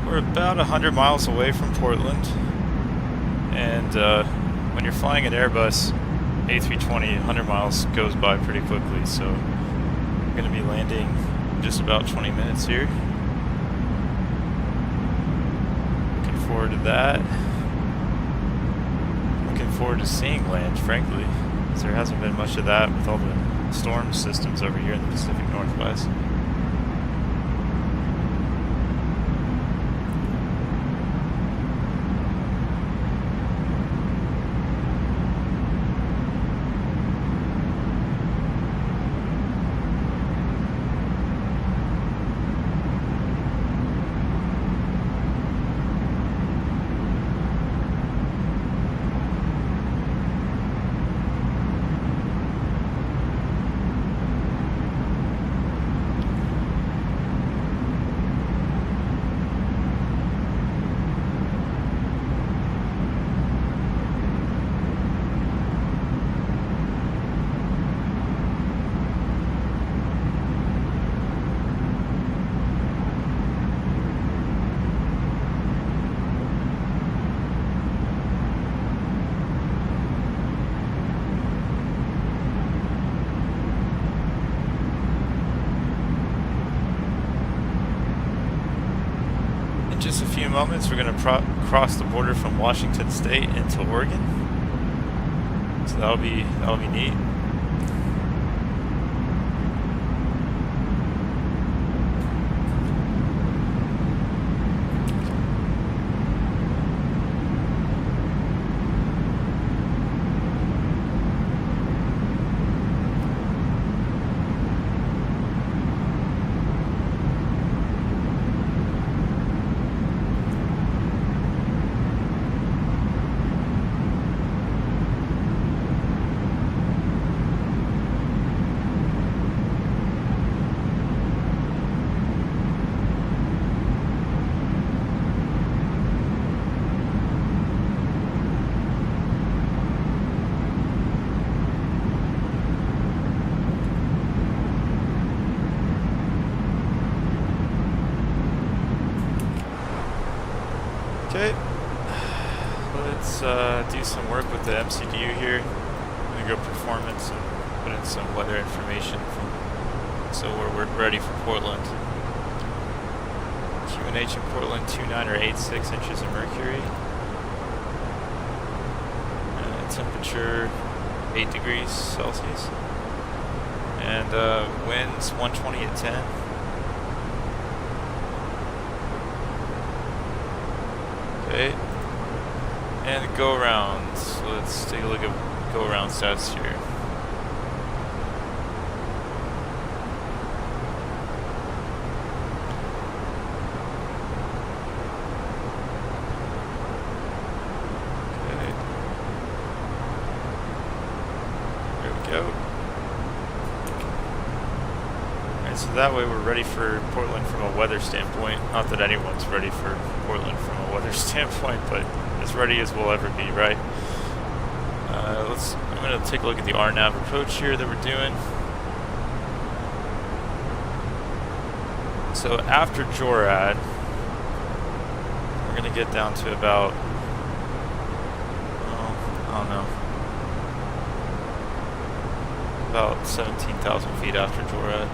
We're about 100 miles away from Portland, and when you're flying an Airbus A320, 100 miles goes by pretty quickly, so we're going to be landing in just about 20 minutes here. Looking forward to that. Looking forward to seeing land, frankly, because there hasn't been much of that with all the storm systems over here in the Pacific Northwest. Just a few moments, we're going to cross the border from Washington State into Oregon. So that'll be neat. some work with the MCDU here. I'm gonna go performance and put in some weather information so we're ready for Portland. QNH in Portland 29 or 86 inches of mercury. Temperature 8 degrees Celsius. And winds 120 at 10. Okay. And go around. So let's take a look at go around stats here. So that way we're ready for Portland from a weather standpoint. Not that anyone's ready for Portland from a weather standpoint, but as ready as we'll ever be, right? I'm going to take a look at the RNAV approach here that we're doing. So after JORAD, we're going to get down to about, I don't know, about 17,000 feet after JORAD.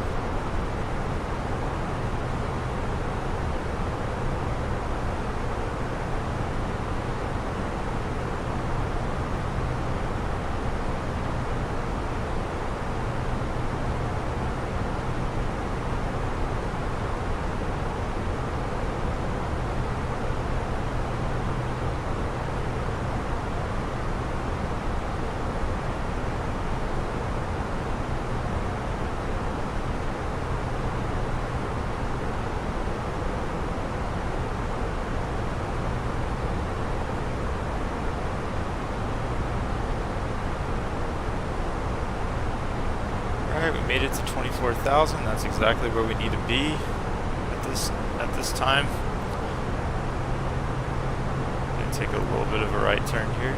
We made it to 24,000. That's exactly where we need to be at this time. Gonna take a little bit of a right turn here.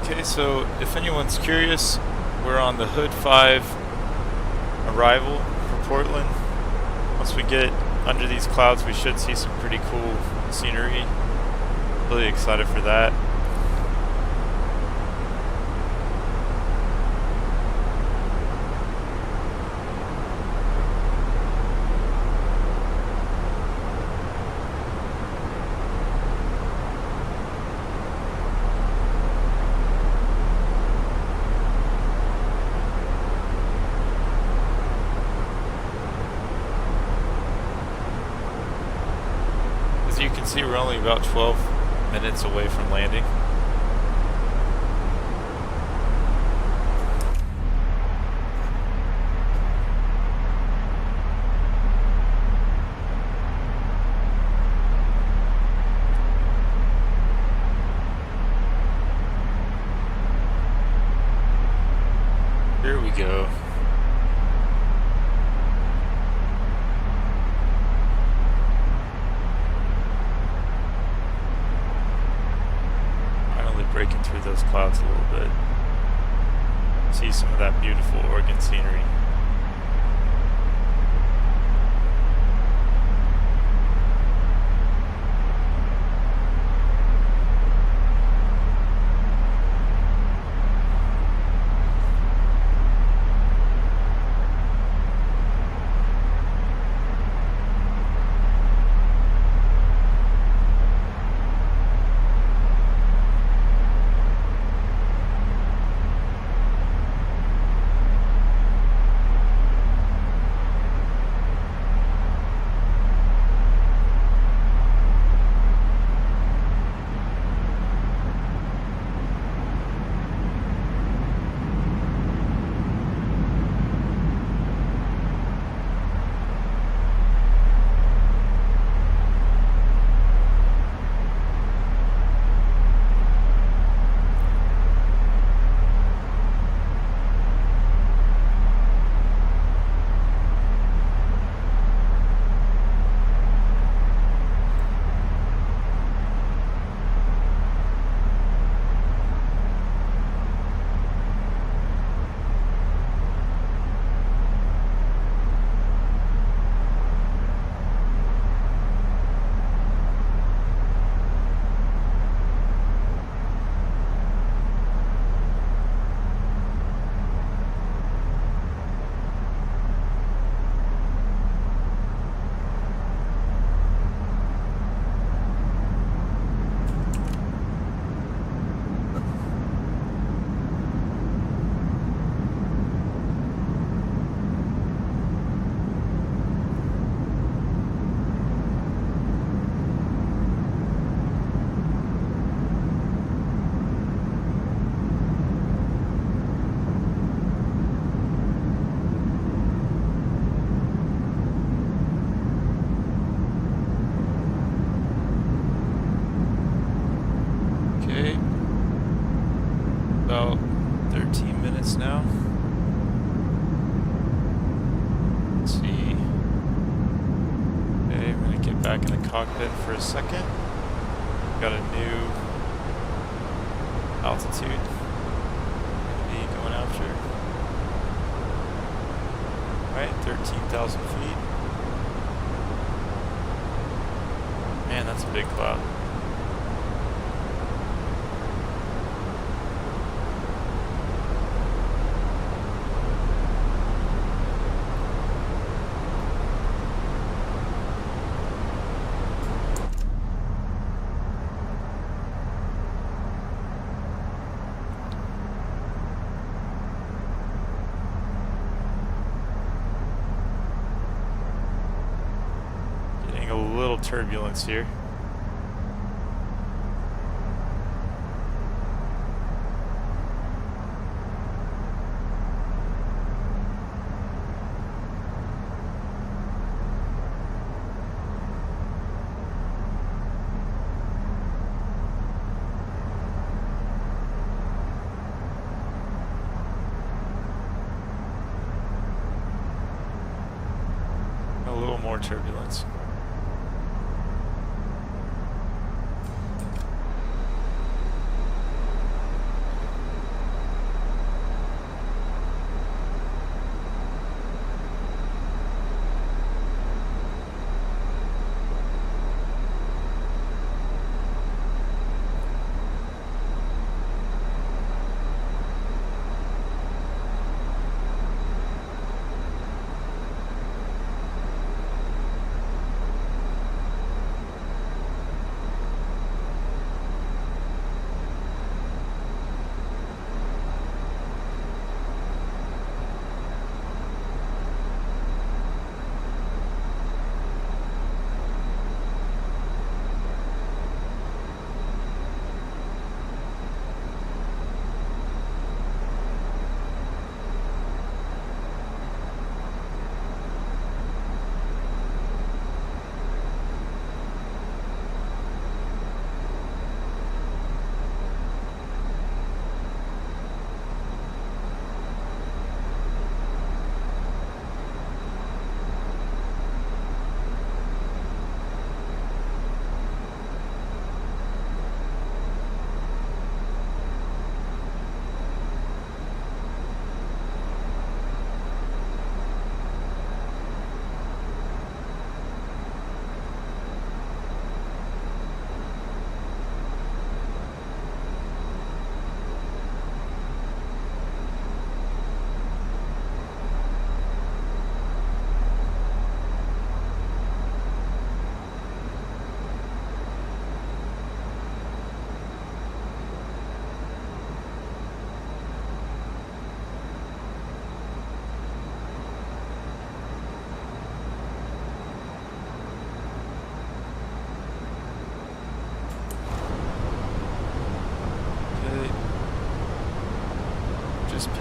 Okay, so if anyone's curious, we're on the Hood 5 arrival for Portland. Once we get under these clouds, we should see some pretty cool scenery. Really excited for that. You can see we're only about 12 minutes away from landing. clouds a little bit. See some of that beautiful Oregon scenery. About 13 minutes now. Let's see. Okay, we're gonna get back in the cockpit for a second. Got a new altitude be going after. Alright, 13,000 feet. Man, that's a big cloud. Turbulence here. A little more turbulence.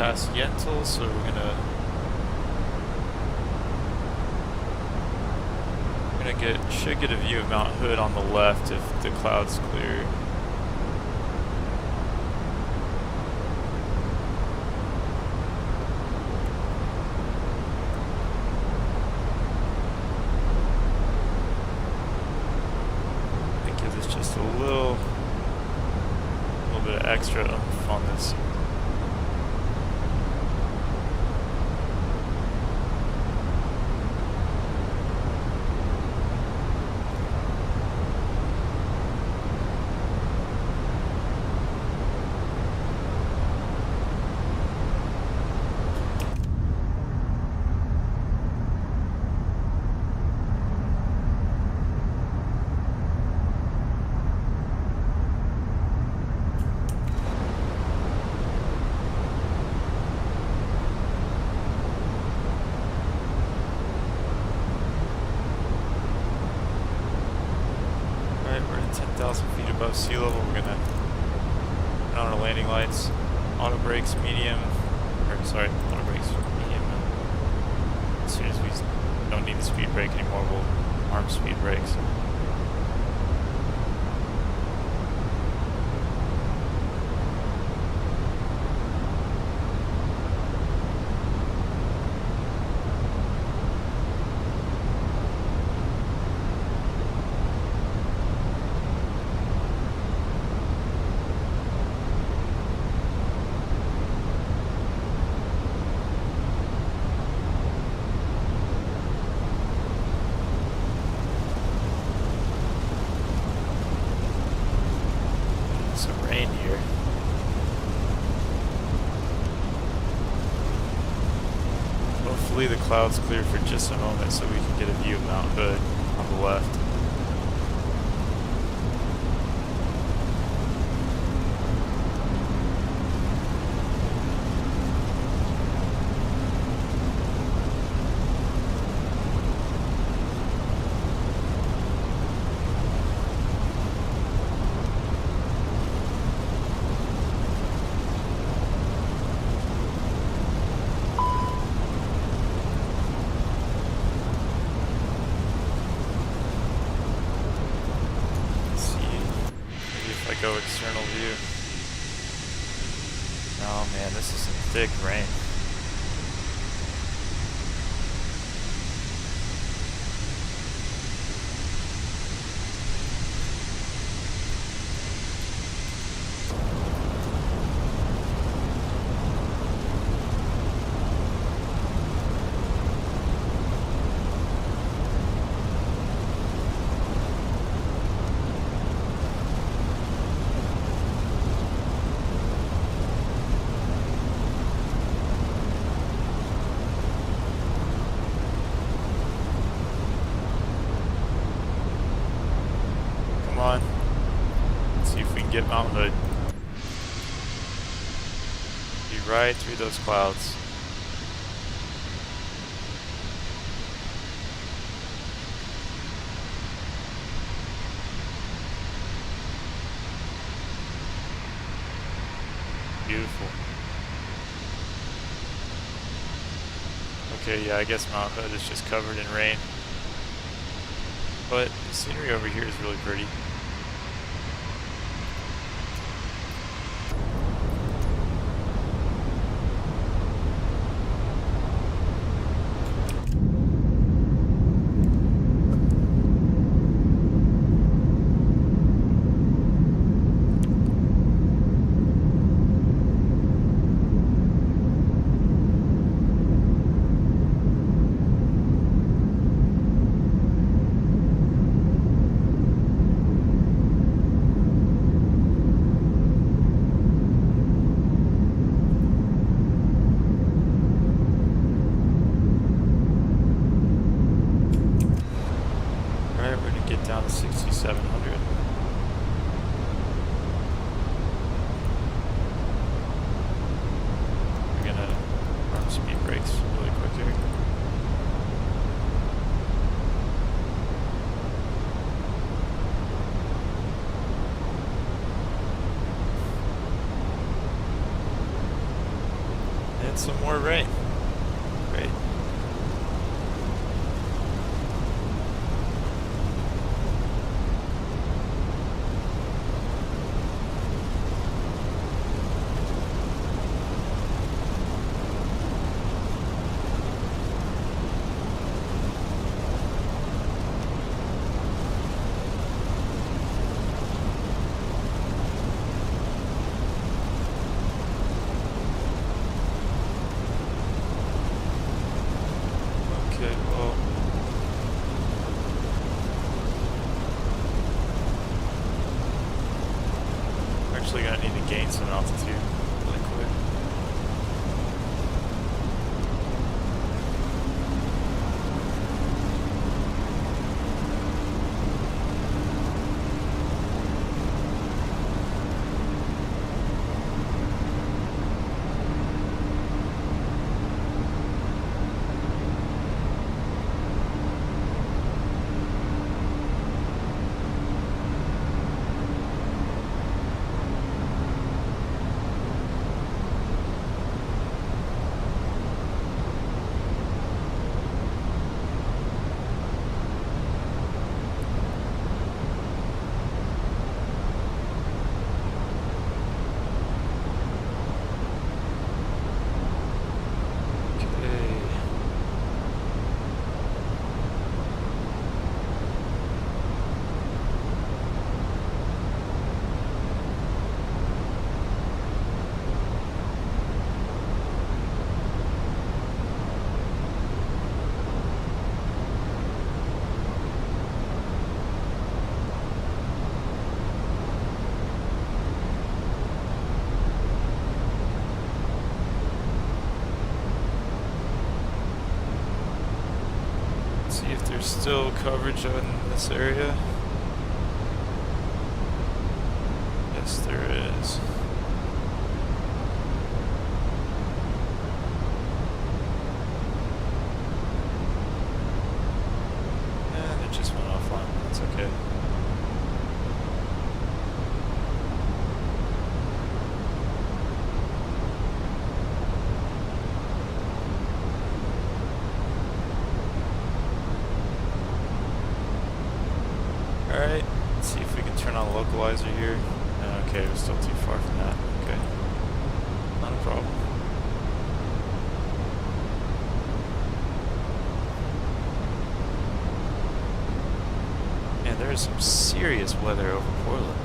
past Yentl, so should get a view of Mount Hood on the left if the clouds clear. That gives us just a little bit of extra oomph on this. Alright, we're at 10,000 feet above sea level. We're gonna put on our landing lights, auto brakes medium, auto brakes medium. And as soon as we don't need the speed brake anymore, we'll arm speed brakes. Some rain here. Hopefully the clouds clear for just a moment so we can get a view of Mount Hood on the left. Go external view. Oh man, this is some thick rain. On. Let's see if we can get Mount Hood. Be right through those clouds. Beautiful. Okay, yeah, I guess Mount Hood is just covered in rain. But the scenery over here is really pretty. some more rain. Great. Okay, well. We're actually gonna need to gain some altitude really quick. Okay. See if there's still coverage in this area. Yes, there is. And it just went offline. That's okay. Alright, let's see if we can turn on a localizer here. Okay, we're still too far from that. Okay. Not a problem. Man, there is some serious weather over Portland.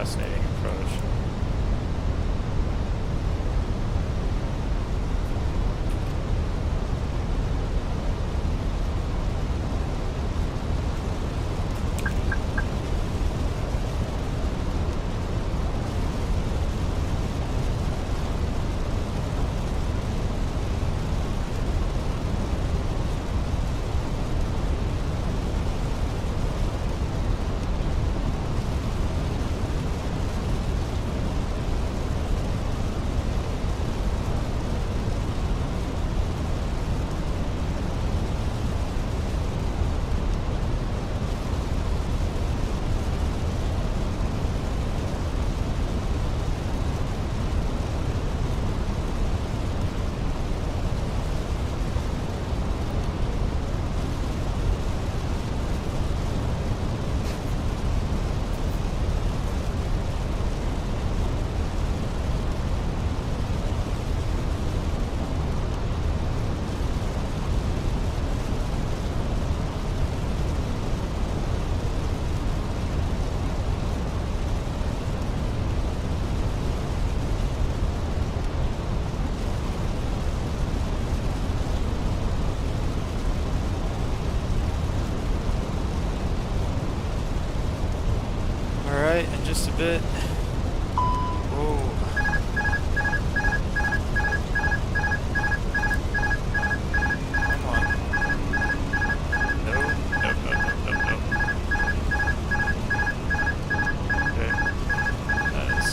fascinating approach. Alright, in just a bit. Whoa. Come on. No, no, no, no, no, no. Okay. That is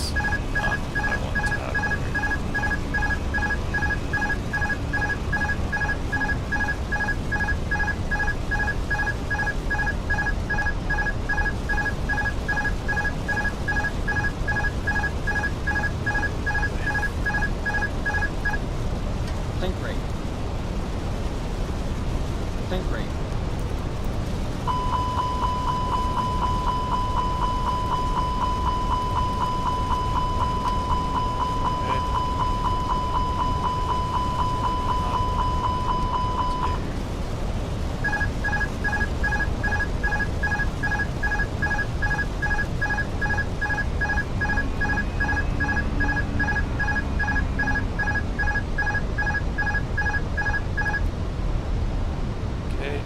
not what I want to happen Think rate. Think rate. Okay.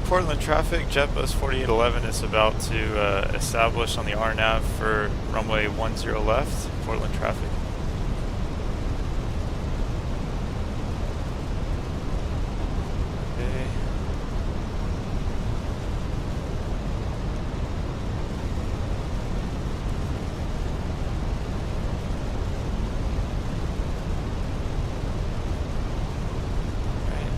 Portland traffic, JetBus 4811 is about to establish on the RNAV for runway 10 left, Portland traffic. Okay. Right.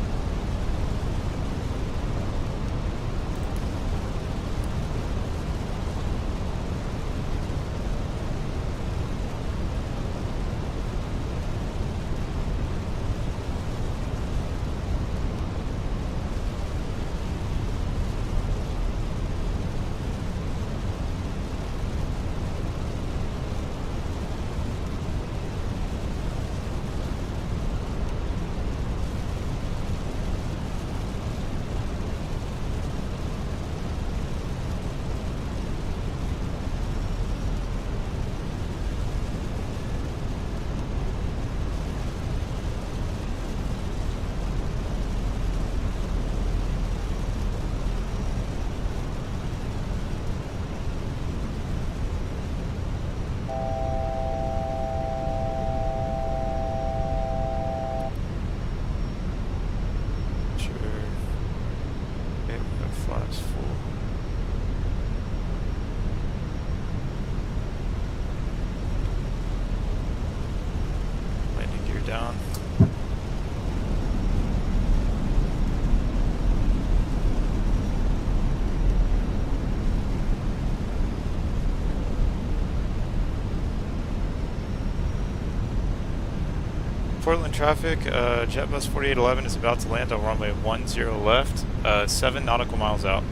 Portland traffic, JetBus 4811 is about to land on runway 10 left, 7 nautical miles out.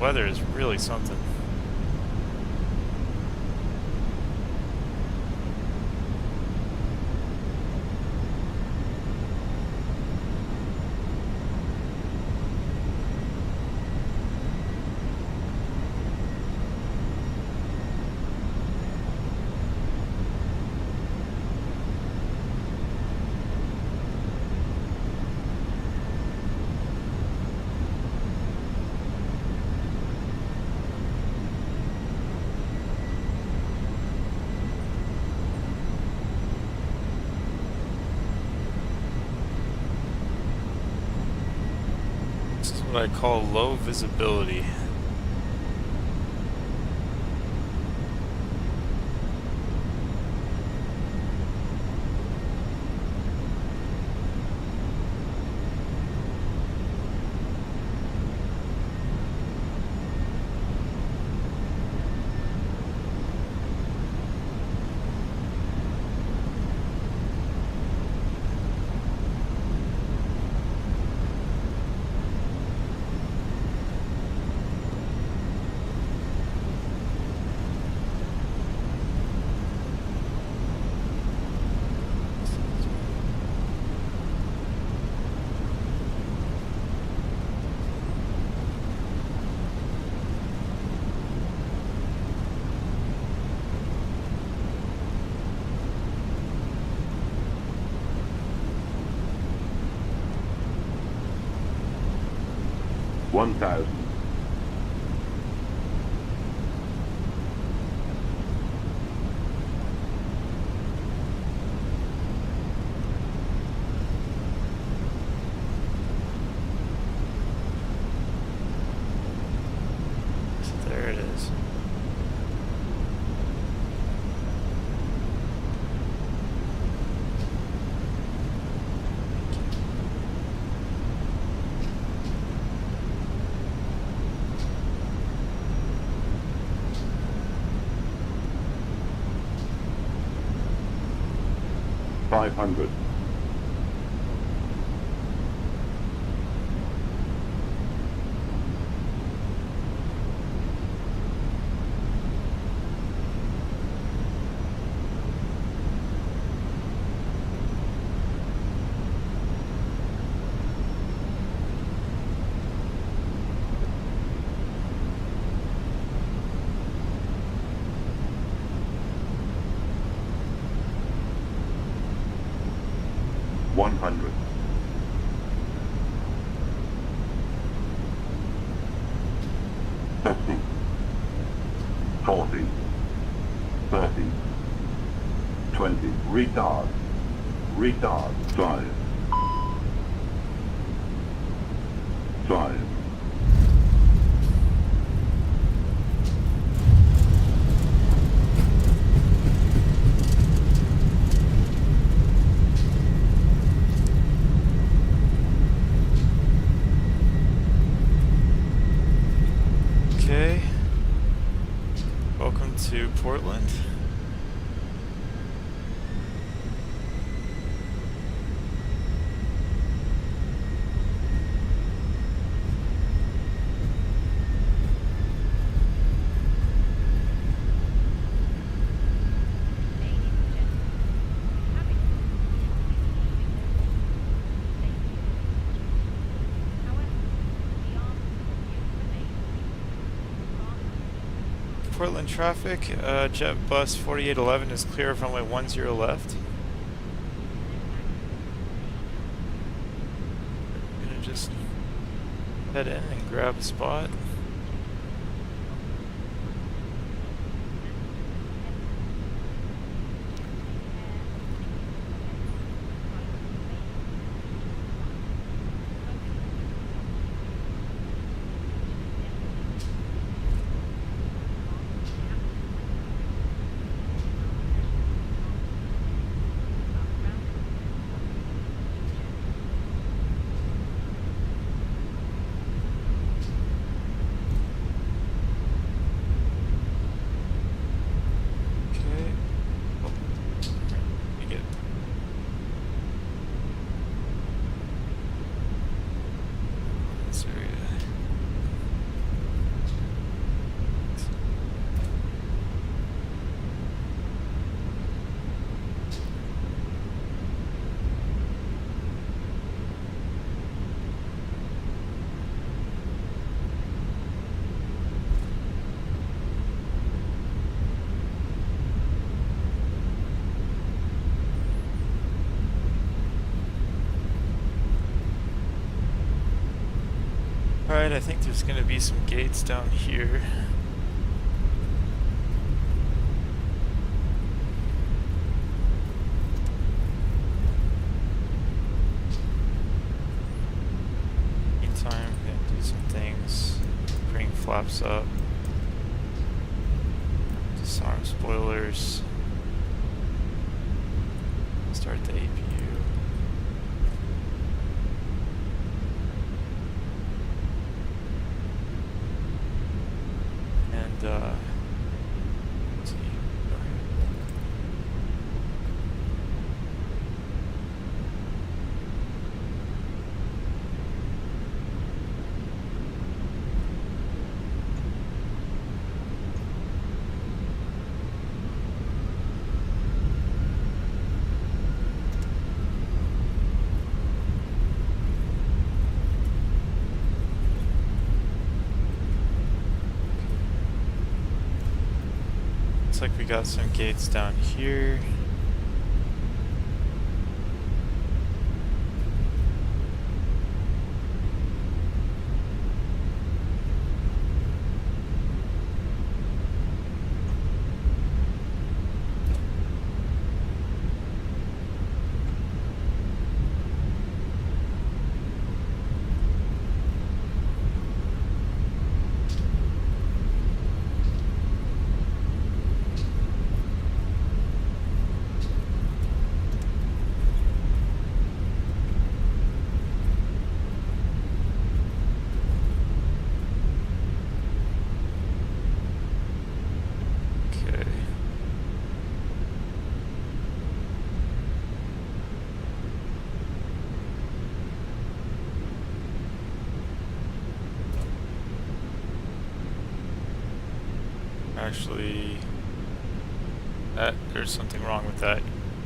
Weather is really something. This is what I call low visibility. There it is. Retard. 5. 5. Okay. Welcome to Portland. Portland traffic, JetBus 4811 is clear of runway 10 left. I'm gonna just head in and grab a spot. this area. Alright, I think there's gonna be some gates down here. Meantime, I'm gonna do some things. Bring flaps up. Disarm spoilers. Start the APU. Let's see. Looks like we got some gates down here. Actually, there's something wrong with that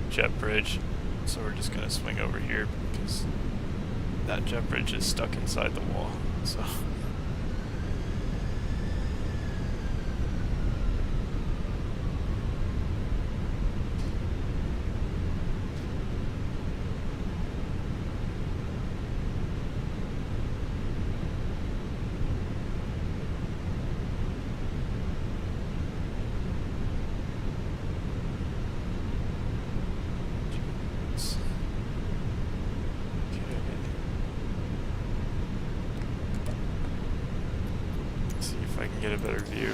jet bridge, so we're just gonna swing over here because that jet bridge is stuck inside the wall. So. I can get a better view.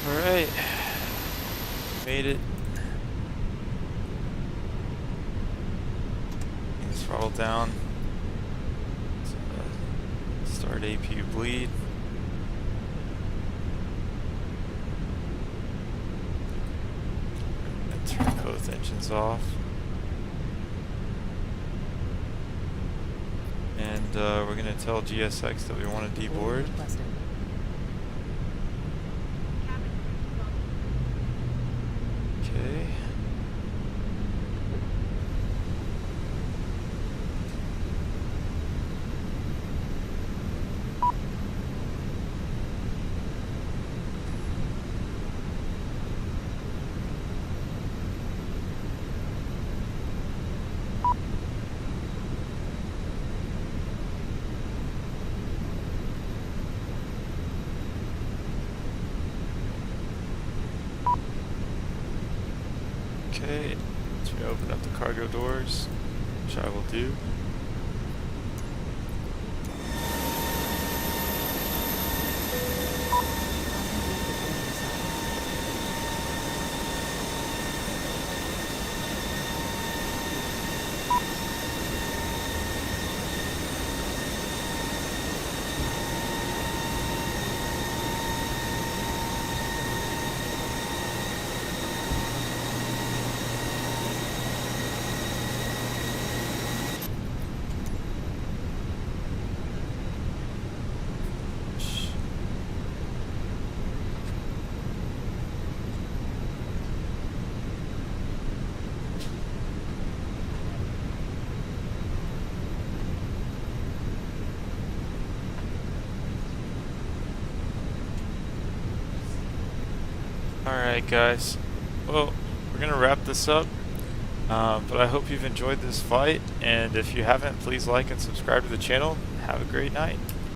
All right. Made it. Things throttle down. Start APU bleed. And turn both engines off. And we're gonna tell GSX that we want to deboard. Okay. Okay, so we open up the cargo doors, which I will do. Alright guys, well, we're going to wrap this up, but I hope you've enjoyed this flight, and if you haven't, please like and subscribe to the channel. Have a great night.